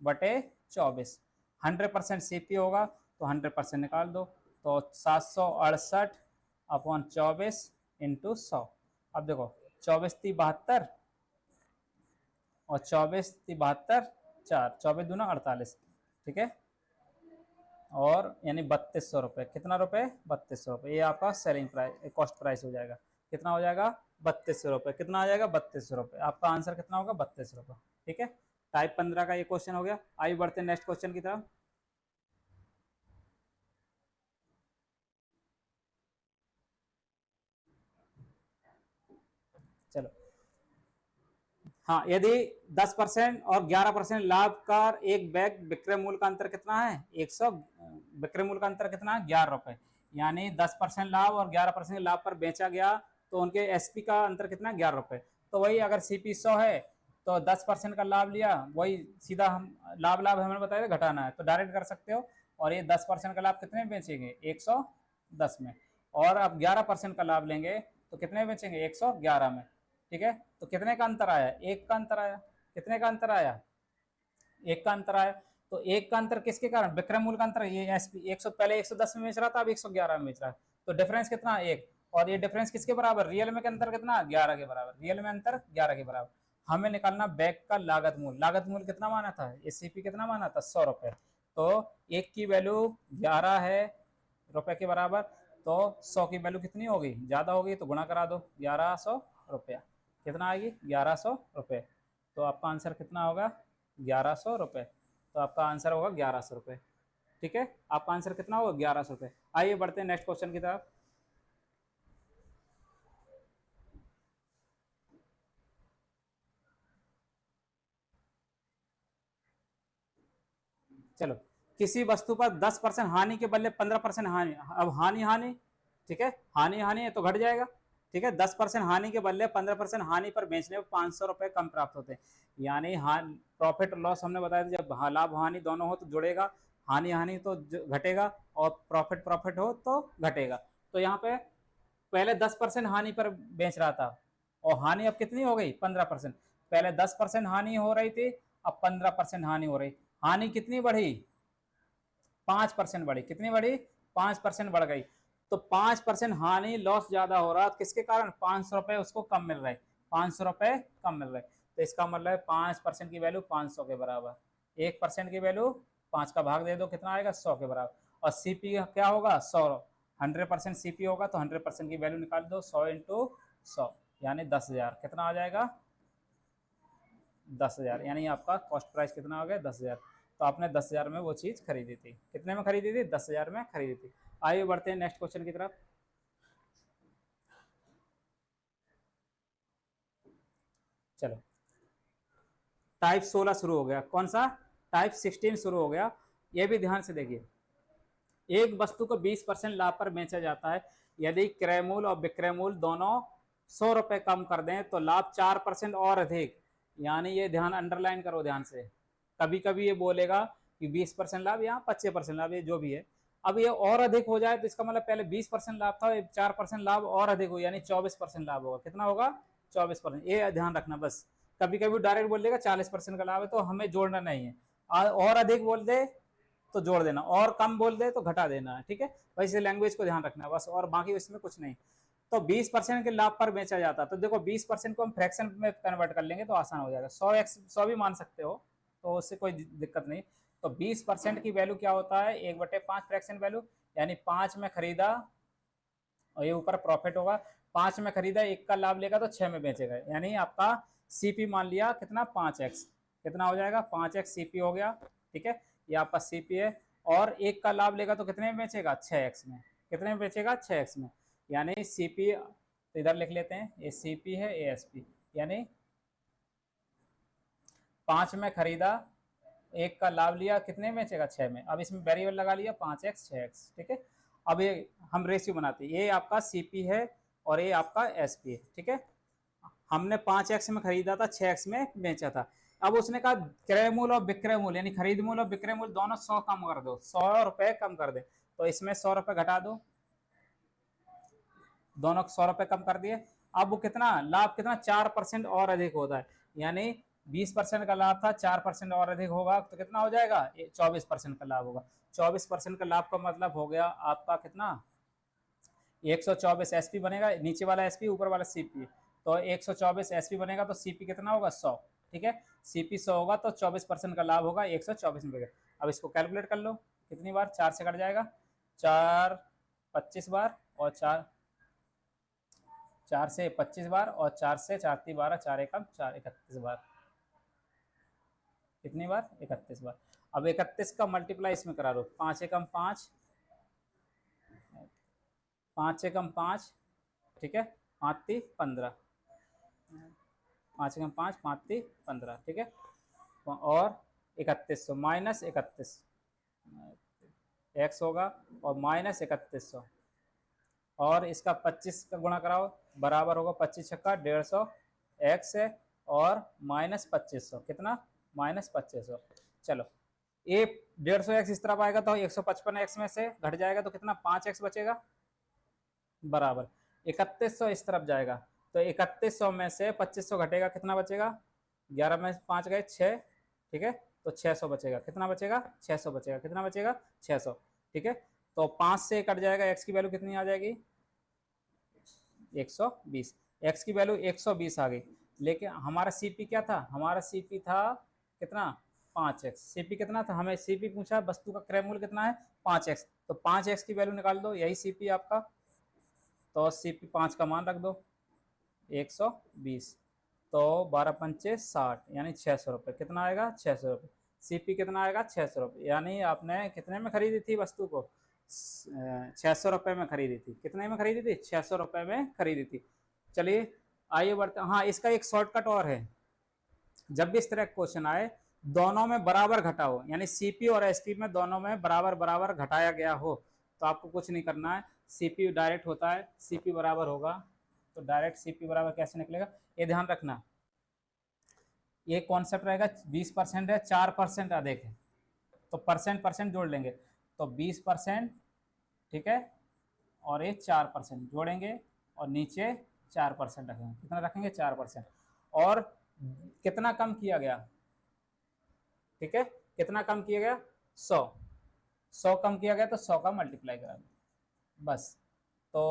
A: बटे 24, 100% सीपी होगा, तो 100% निकाल दो, तो 768 अपॉन 24 इंटू 100। अब देखो 24×3 = 72, और 24×3 = 4, 24×2 = 48। ठीक है, और यानी 3200 रुपये, कितना रुपये, 3200 रुपये, ये आपका सेलिंग प्राइस, कॉस्ट प्राइस हो जाएगा, कितना हो जाएगा, 3200 रुपये, कितना आ जाएगा, 3200 रुपये, आपका आंसर कितना होगा, 32 रुपये। ठीक है, टाइप 15 का ये क्वेश्चन हो गया। आइए बढ़ते हैं नेक्स्ट क्वेश्चन की तरफ। चलो, हाँ, यदि 10% और 11% लाभ का एक बैग विक्रय मूल्य का अंतर कितना है, 100, विक्रय मूल्य का अंतर कितना है, 11 रुपए, यानी 10% लाभ और 11% लाभ पर बेचा गया, तो उनके एसपी का अंतर कितना है, 11 रुपए। तो वही अगर सीपी 100 है तो 10% का लाभ लिया, वही सीधा हम लाभ लाभ हमें बताया घटाना है, तो डायरेक्ट कर सकते हो, और ये 10% का लाभ कितने में बेचेंगे, 110 में, और अब 11% का लाभ लेंगे तो कितने में बेचेंगे, 111 में। ठीक है, तो कितने का अंतर आया, एक का अंतर आया, कितने का अंतर आया, एक का अंतर आया। तो एक का अंतर किसके कारण, विक्रय मूल्य का अंतर, ये एसपी 100 पहले 110 में बेच रहा था, अब 111 में बेच रहा है, तो डिफरेंस कितना, एक, और ये डिफरेंस किसके बराबर, रियल में के अंतर कितना, 11 के बराबर, रियल में अंतर 11 के बराबर। हमें निकालना बैग का लागत मूल्य, लागत मूल्य कितना माना था, एससीपी कितना माना था, 100 रुपए, तो एक की वैल्यू 11 है रुपए के बराबर, तो 100 की वैल्यू कितनी होगी, ज्यादा होगी, तो गुणा करा दो, 1100 रुपया, कितना आएगी, 1100 रुपये, तो आपका आंसर कितना होगा, 1100 रुपये, तो आपका आंसर होगा 1100 रुपये। ठीक है, आपका आंसर कितना होगा, 1100 रुपये। आइए बढ़ते हैं नेक्स्ट क्वेश्चन की तरफ। चलो, किसी वस्तु पर 10% हानि के बदले 15% हानि, अब हानि हानि, ठीक है, हानि हानि है तो घट जाएगा। ठीक है, 10% हानि के बदले 15% हानि पर बेचने में 500 रुपए कम प्राप्त होते हैं, यानी प्रॉफिट और लॉस हमने बताया था, जब लाभ हानि दोनों हो तो जुड़ेगा, हानि हानि तो घटेगा, और प्रॉफिट प्रॉफिट हो तो घटेगा। तो यहाँ पे पहले 10% हानि पर बेच रहा था, और हानि अब कितनी हो गई 15%। पहले 10% हानि हो रही थी, अब 15% हानि हो रही। हानि कितनी बढ़ी 5% बढ़ी, कितनी बढ़ी 5% बढ़ गई। तो 5% हानि लॉस ज्यादा हो रहा, किसके कारण 500 रुपए उसको कम मिल रहे, 500 रुपए कम मिल रहे। तो इसका मतलब है 5% की वैल्यू 500 के बराबर, 1% की वैल्यू 5 का भाग दे दो कितना आएगा 100 के बराबर। और सीपी क्या होगा 100, 100% सीपी होगा तो 100% की वैल्यू निकाल दो, 100 इंटू 100 यानी 10,000, कितना आ जाएगा 10,000, यानी आपका कॉस्ट प्राइस कितना हो गया 10,000। तो आपने 10,000 में वो चीज़ खरीदी थी, कितने में खरीदी थी 10,000 में खरीदी थी। आइए बढ़ते हैं नेक्स्ट क्वेश्चन की तरफ। चलो टाइप 16 शुरू हो गया, कौन सा टाइप 16 शुरू हो गया। ये भी ध्यान से देखिए, एक वस्तु को 20% लाभ पर बेचा जाता है, यदि क्रय मूल्य और विक्रय मूल्य दोनों 100 रुपए कम कर दें तो लाभ 4% और अधिक। यानी ये ध्यान अंडरलाइन करो ध्यान से, कभी कभी ये बोलेगा कि 20% लाभ, यहाँ 25% लाभ, ये जो भी है। अब ये और अधिक हो जाए तो इसका मतलब पहले 20% लाभ था, 4% लाभ और अधिक हो, यानी 24% लाभ होगा। कितना होगा 24%, ये ध्यान रखना बस। कभी कभी डायरेक्ट बोल देगा 40% का लाभ है तो हमें जोड़ना नहीं है, और अधिक बोल दे तो जोड़ देना, और कम बोल दे तो घटा देना है, ठीक है। वैसे लैंग्वेज को ध्यान रखना बस, और बाकी इसमें कुछ नहीं। तो 20% के लाभ पर बेचा जाता, तो देखो 20% को हम फ्रैक्शन में कन्वर्ट कर लेंगे तो आसान हो जाएगा, 100 भी मान सकते हो, तो उससे कोई दिक्कत नहीं। तो 20% की वैल्यू क्या होता है 1/5 फ्रैक्शन वैल्यू, यानी 5 में खरीदा और ये ऊपर प्रॉफिट होगा, 5 में खरीदा, 1 का लाभ लेगा तो 6 में बेचेगा, यानी आपका सीपी मान लिया कितना 5x, कितना हो जाएगा 5x सीपी हो गया, ठीक है। ये आपका सीपी है, और 1 का लाभ लेगा तो कितने में बेचेगा 6x में, कितने में बेचेगा 6x में, यानी सीपी तो इधर लिख लेते हैं, ये सीपी है एएसपी, यानी 5 में खरीदा, 1 का लाभ लिया, कितने में बेचेगा 6 में। अब इसमें वेरिएबल लगा लिया 5x 6x, ठीक है। अब ये हम रेशियो बनाते हैं, ये आपका सीपी है और ये आपका एसपी है, ठीक है। हमने 5x में खरीदा था, 6x में बेचा था। अब उसने कहा क्रय मूल्य और विक्रय मूल्य, यानी खरीद मूल्य और विक्रय मूल्य दोनों 100 कम कर दो, 100 रुपए कम कर दे। तो इसमें 100 रुपए घटा दो, दोनों 100 रुपए कम कर दिए। अब वो कितना लाभ, कितना 4% और अधिक होता है, यानी 20% का लाभ था, 4% और अधिक होगा तो कितना हो जाएगा 24% का लाभ होगा। 24% का लाभ का मतलब हो गया आपका कितना 124 एसपी बनेगा, नीचे वाला एसपी ऊपर वाला सीपी, तो 124 एसपी बनेगा तो सीपी कितना होगा 100, ठीक है। सीपी 100 होगा तो 24% का लाभ होगा 124 में। अब इसको कैलकुलेट कर लो, कितनी बार 4 से कट जाएगा, 4 25 बार, और 4 से 25 बार, और 4 से 4 12, 4 एकम 4 31 बार, कितनी बार 31 बार। अब 31 का मल्टीप्लाई इसमें करा दो, 5 एकम 5, 5 एकम 5, ठीक है, 5 15, 5 एकम 5, 5 15, ठीक है। और 3100 माइनस 31 एक्स होगा, और माइनस 3100, और इसका 25 का गुणा कराओ, बराबर होगा 25 छक्का 150 एक्स है, और माइनस 2500, कितना माइनस 2500। चलो ये 150 एक्स इस तरफ आएगा तो 155 एक्स में से घट जाएगा तो कितना 5 एक्स बचेगा, बराबर 3100 इस तरफ जाएगा तो 3100 में से 2500 घटेगा, कितना बचेगा 11 में 5 गए 6, ठीक है। तो 600 बचेगा, कितना बचेगा 600 बचेगा, कितना बचेगा 600, ठीक है। तो 5 से कट जाएगा, एक्स की वैल्यू कितनी आ जाएगी 120, एक्स की वैल्यू 120 आ गई। लेकिन हमारा सीपी क्या था, हमारा सीपी था कितना 5x, सीपी कितना था, हमें सीपी पूछा वस्तु का क्रय मूल्य कितना है 5x, तो 5x की वैल्यू निकाल दो, यही सीपी आपका। तो सीपी 5 का मान रख दो 120, तो 12 पंचे 60, यानी 600 रुपये, कितना आएगा 600 रुपये। सीपी कितना आएगा 600 रुपये, यानी आपने कितने में खरीदी थी वस्तु को 600 रुपये में खरीदी थी, कितने में खरीदी थी 600 रुपये में खरीदी थी। चलिए आइए बढ़ते, हाँ इसका एक शॉर्टकट और है, जब भी इस तरह क्वेश्चन आए दोनों में बराबर घटाओ, यानी सीपी और एसपी में दोनों में बराबर बराबर घटाया गया हो तो आपको कुछ नहीं करना है, सीपी डायरेक्ट होता है, सीपी बराबर होगा तो डायरेक्ट सीपी बराबर कैसे निकलेगा, ये ध्यान रखना। ये कॉन्सेप्ट रहेगा 20% है 4% अधिक है, तो परसेंट परसेंट जोड़ लेंगे, तो 20%, ठीक है, और ये 4% जोड़ेंगे और नीचे 4% रखेंगे। कितना रखेंगे? 4%। और कितना कम किया गया? ठीक है, कितना कम किया गया? 100 कम किया गया, तो 100 का मल्टीप्लाई करा दो बस। तो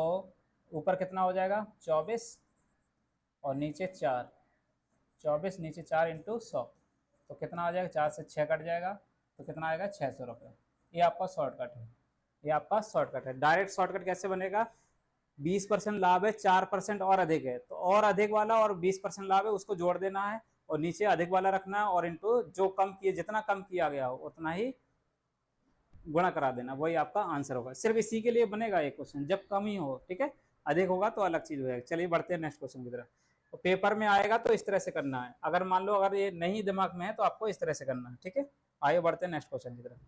A: ऊपर कितना हो जाएगा? 24 और नीचे 4, 24 नीचे 4 इंटू 100, तो कितना आ जाएगा? 4 से 6 कट जाएगा, तो कितना आएगा? 600 रुपये। ये आपका शॉर्टकट है, ये आपका शॉर्टकट है। डायरेक्ट शॉर्टकट कैसे बनेगा? 20% लाभ है, 4% और अधिक है, तो और अधिक वाला और 20% लाभ है उसको जोड़ देना है और नीचे अधिक वाला रखना है और इंटू जो कम किए, जितना कम किया गया हो उतना ही गुणा करा देना, वही आपका आंसर होगा। सिर्फ इसी के लिए बनेगा ये क्वेश्चन, जब कम ही हो, ठीक है। अधिक होगा तो अलग चीज हो जाएगी। चलिए बढ़ते हैं नेक्स्ट क्वेश्चन की तरफ। तो पेपर में आएगा तो इस तरह से करना है, अगर मान लो अगर ये नहीं दिमाग में है तो आपको इस तरह से करना है, ठीक है। आइए बढ़ते हैं नेक्स्ट क्वेश्चन की तरफ।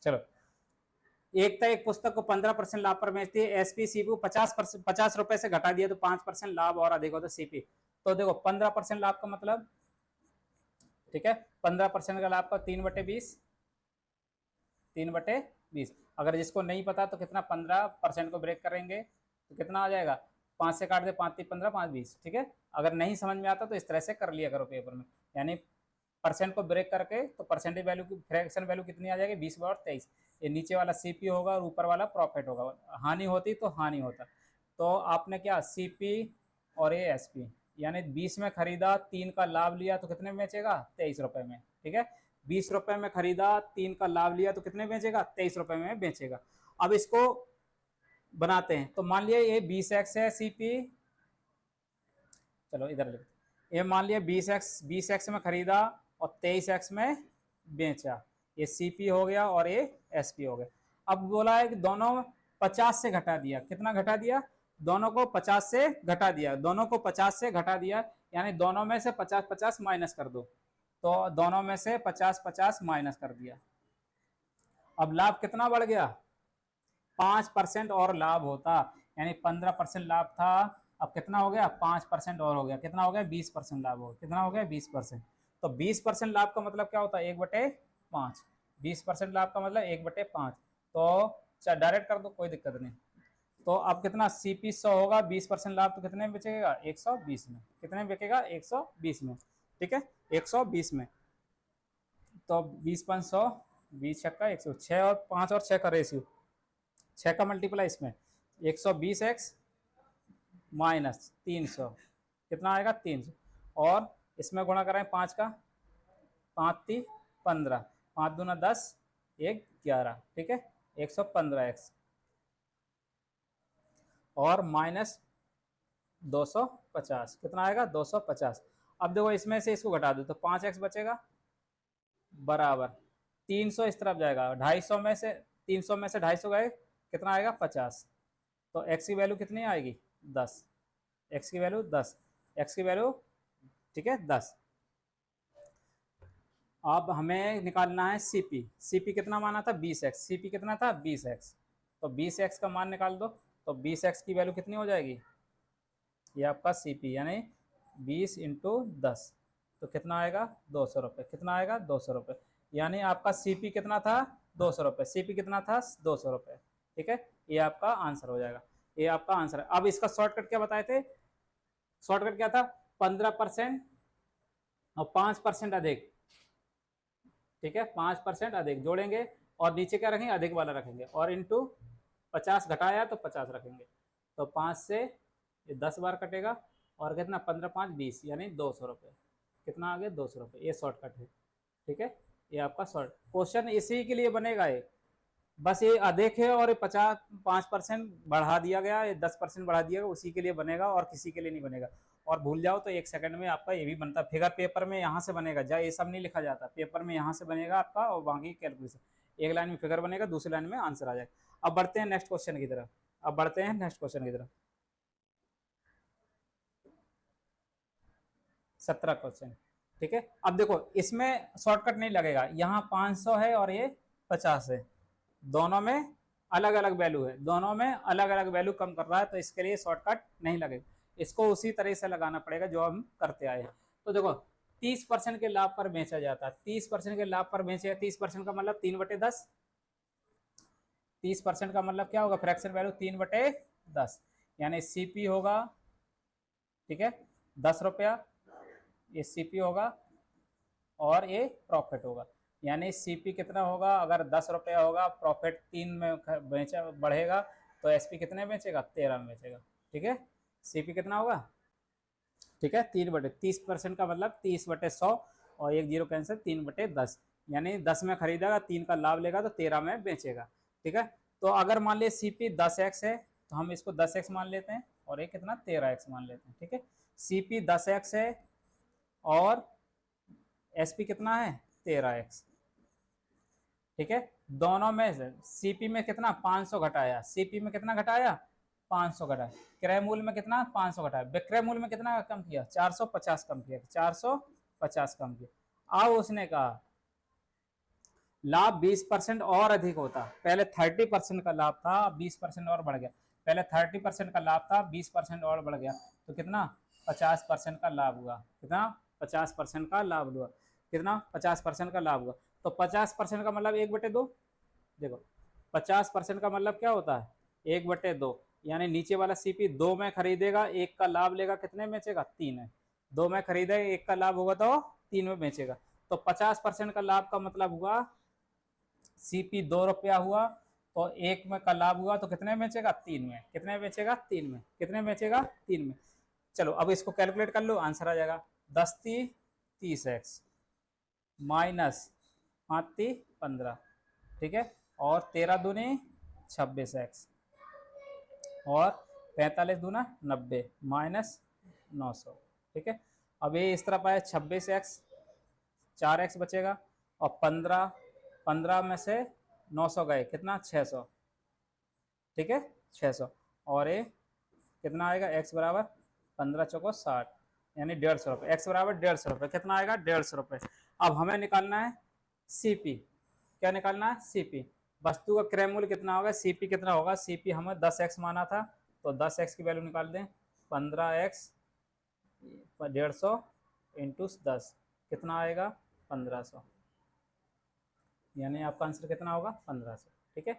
A: चलो, एक था एक पुस्तक को 15% लाभ पर बेचती है, एसपी सीपी को 50 रुपए से घटा दिया तो 5% लाभ और अधिक होता सीपी। तो देखो 15% लाभ का मतलब, ठीक है, 15% का लाभ का 3/20, 3/20। अगर जिसको नहीं पता तो कितना, 15% को ब्रेक करेंगे तो कितना आ जाएगा? 5 से काट दे, 5 3 15, 5 20, ठीक है। अगर नहीं समझ में आता तो इस तरह से कर लिया करो पेपर में, यानी परसेंट को ब्रेक करके तो परसेंटेज वैल्यू की फ्रैक्शन वैल्यू कितनी आ जाएगी? 20/23। ये नीचे वाला सीपी होगा और ऊपर वाला प्रॉफिट होगा। हानि होती तो हानि होता, तो आपने क्या सीपी और ये एसपी, यानी 20 में खरीदा, 3 का लाभ लिया तो कितने में बेचेगा? 23 रुपए में, ठीक है। 20 रुपए में खरीदा, 3 का लाभ लिया तो कितने बेचेगा? 23 रुपए में बेचेगा। अब इसको बनाते हैं, तो मान लिया ये 20x है सीपी, चलो इधर लिखते, ये मान लिया 20x में खरीदा और 23x में बेचा, ये सीपी हो गया और ये एसपी हो गया। अब बोला है कि दोनों 50 से घटा दिया, कितना घटा दिया? दोनों को 50 से घटा दिया, दोनों को 50 से घटा दिया, यानी दोनों में से 50-50 माइनस कर दो, तो दोनों में से 50-50 माइनस कर दिया। अब लाभ कितना बढ़ गया? 5% और लाभ होता, यानी 15% लाभ था, अब कितना हो गया? 5% और हो गया, कितना हो गया? 20% लाभ हो गया, कितना हो गया? 20%। तो 20% लाभ का मतलब क्या होता है? 1/5। 20% लाभ का मतलब 1/5, तो डायरेक्ट कर दो, कोई दिक्कत नहीं। तो अब कितना? सीपी 100 होगा, 20% लाभ, तो कितने में बेचेगा? 120 में। कितने में बिकेगा? 120 में, ठीक है, 120 में। तो 20×500, 20×6 106, और 5 और 6 का रेशियो, 6 का मल्टीप्लाई इसमें, 120x माइनस 300, कितना आएगा? 300, और इसमें गुणा कराएं 5 का, 5×3 = 15, 5×2 = 10, 1 11, ठीक है, 115x, और माइनस 250, कितना आएगा? 250। अब देखो इसमें से इसको घटा दो तो 5x बचेगा, बराबर 300 इस तरफ जाएगा, 250 में से 300 में से 250 गए, कितना आएगा? 50। तो x की वैल्यू कितनी आएगी? 10, x की वैल्यू 10, x की वैल्यू, ठीक है, 10। अब हमें निकालना है सीपी, सीपी कितना माना था? 20x, सीपी कितना था? 20x, तो 20x का मान निकाल दो, तो 20x की वैल्यू कितनी हो जाएगी? ये आपका सीपी, यानी 20 × 10, तो कितना आएगा? 200 रुपये, कितना आएगा? 200 रुपये, यानी आपका सीपी कितना था? 200 रुपये, सीपी कितना था? 200 रुपये, ठीक है, ये आपका आंसर हो जाएगा, ये आपका आंसर है। अब इसका शॉर्टकट क्या बताए थे? शॉर्टकट क्या था? 15% और 5% अधिक, ठीक है, 5% अधिक जोड़ेंगे और नीचे क्या रखेंगे? अधिक वाला रखेंगे, और इंटू 50 घटाया तो 50 रखेंगे, तो 5 से ये 10 बार कटेगा, और कितना? 15×5 = 20, यानी 200 रुपये, कितना आ गया? 200 रुपये, ये शॉर्टकट है, ठीक है, ये आपका शॉर्ट क्वेश्चन इसी के लिए बनेगा ये, बस ये अधिक है और 5% बढ़ा दिया गया, 10% बढ़ा दिया गया, उसी के लिए बनेगा और किसी के लिए नहीं बनेगा। और भूल जाओ तो 1 सेकंड में आपका ये भी बनता, फिगर पेपर में यहाँ से बनेगा, जा ये सब नहीं लिखा जाता, पेपर में यहाँ से बनेगा आपका, और बाकी कैलकुलेशन, एक लाइन में फिगर बनेगा, दूसरी लाइन में आंसर आ जाएगा। अब बढ़ते हैं नेक्स्ट क्वेश्चन की तरफ, अब बढ़ते हैं नेक्स्ट क्वेश्चन की तरफ। 17 क्वेश्चन। ठीक है, अब देखो इसमें शॉर्टकट नहीं लगेगा, यहाँ 500 है और ये 50 है, दोनों में अलग अलग वैल्यू है, दोनों में अलग अलग वैल्यू कम कर रहा है, तो इसके लिए शॉर्टकट नहीं लगेगा, इसको उसी तरह से लगाना पड़ेगा जो हम करते आए हैं। तो देखो 30% के लाभ पर बेचा जाता है, 30% के लाभ पर बेचे, 30% का मतलब 3/10, 30% का मतलब क्या होगा, फ्रैक्शन वैल्यू 3/10, यानी सीपी होगा, ठीक है, 10 रुपया, ये सीपी होगा और ये प्रॉफिट होगा, यानी सीपी कितना होगा, अगर 10 रुपया होगा, प्रॉफिट 3 में बेचा बढ़ेगा, तो एसपी कितने बेचेगा, 13 में बेचेगा। ठीक है, सीपी कितना होगा, ठीक है, 30% का मतलब 30/100 और एक जीरो कैंसिल, 3/10, यानी 10 में खरीदेगा, 3 का लाभ लेगा तो 13 में बेचेगा। ठीक है, तो अगर मान लिया सीपी 10x है तो हम इसको 10x मान लेते हैं और ये कितना 13x मान लेते हैं। ठीक है, सीपी 10x है और एसपी कितना है 13x। ठीक है, दोनों में से सीपी में कितना 500 घटाया, सीपी में कितना घटाया 500 घटाया, क्रय मूल्य में कितना 500 घटाया, विक्रय मूल्य में कितना कम किया 450 कम किया, 450 कम किया। अब उसने कहा लाभ 20% और अधिक होता, पहले 30% का लाभ था, 20% और बढ़ गया, पहले 30% का लाभ था, 20% और बढ़ गया, तो कितना 50% का लाभ हुआ, कितना 50% का लाभ हुआ, कितना 50% का लाभ हुआ। तो 50% का मतलब 1/2, देखो 50% का मतलब क्या होता है 1/2, यानी नीचे वाला सीपी 2 में खरीदेगा, 1 का लाभ लेगा, कितने में बेचेगा 3 है, 2 में खरीदेगा, 1 का लाभ होगा तो 3 में बेचेगा। तो 50% का लाभ का मतलब हुआ सीपी 2 रुपया हुआ, तो 1 में का लाभ हुआ तो कितने में बेचेगा 3 में, कितने में बेचेगा 3 में, कितने में बेचेगा 3 में। चलो अब इसको कैलकुलेट कर लो, आंसर आ जाएगा 10×30x माइनस 5×15, ठीक है, और 13×2 26x और 45×2 माइनस 900। ठीक है, अब ये इस तरफ आया 26x, 4x बचेगा और 15 में से 900 गए, कितना 600, ठीक है 600, और ये कितना आएगा x बराबर 15 चौको 60, यानी 150 रुपये, x बराबर 150 रुपये, कितना आएगा 150 रुपये। अब हमें निकालना है सीपी, क्या निकालना है सीपी, वस्तु का क्रय मूल्य कितना होगा, सीपी कितना होगा, सीपी हमें 10x माना था, तो 10x की वैल्यू निकाल दें, 15x 150 इंटू 10 कितना आएगा 1500, यानी आपका आंसर कितना होगा 1500। ठीक है,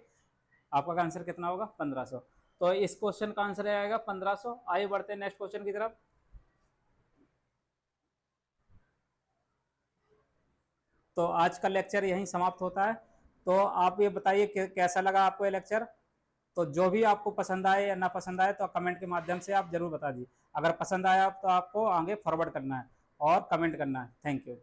A: आपका आंसर कितना होगा 1500, तो इस क्वेश्चन का आंसर आएगा 1500। आइए बढ़ते हैं नेक्स्ट क्वेश्चन की तरफ। तो आज का लेक्चर यहीं समाप्त होता है, तो आप ये बताइए कैसा लगा आपको ये लेक्चर। तो जो भी आपको पसंद आए या ना पसंद आए तो कमेंट के माध्यम से आप जरूर बता दीजिए, अगर पसंद आया तो आपको आगे फॉरवर्ड करना है और कमेंट करना है। Thank you.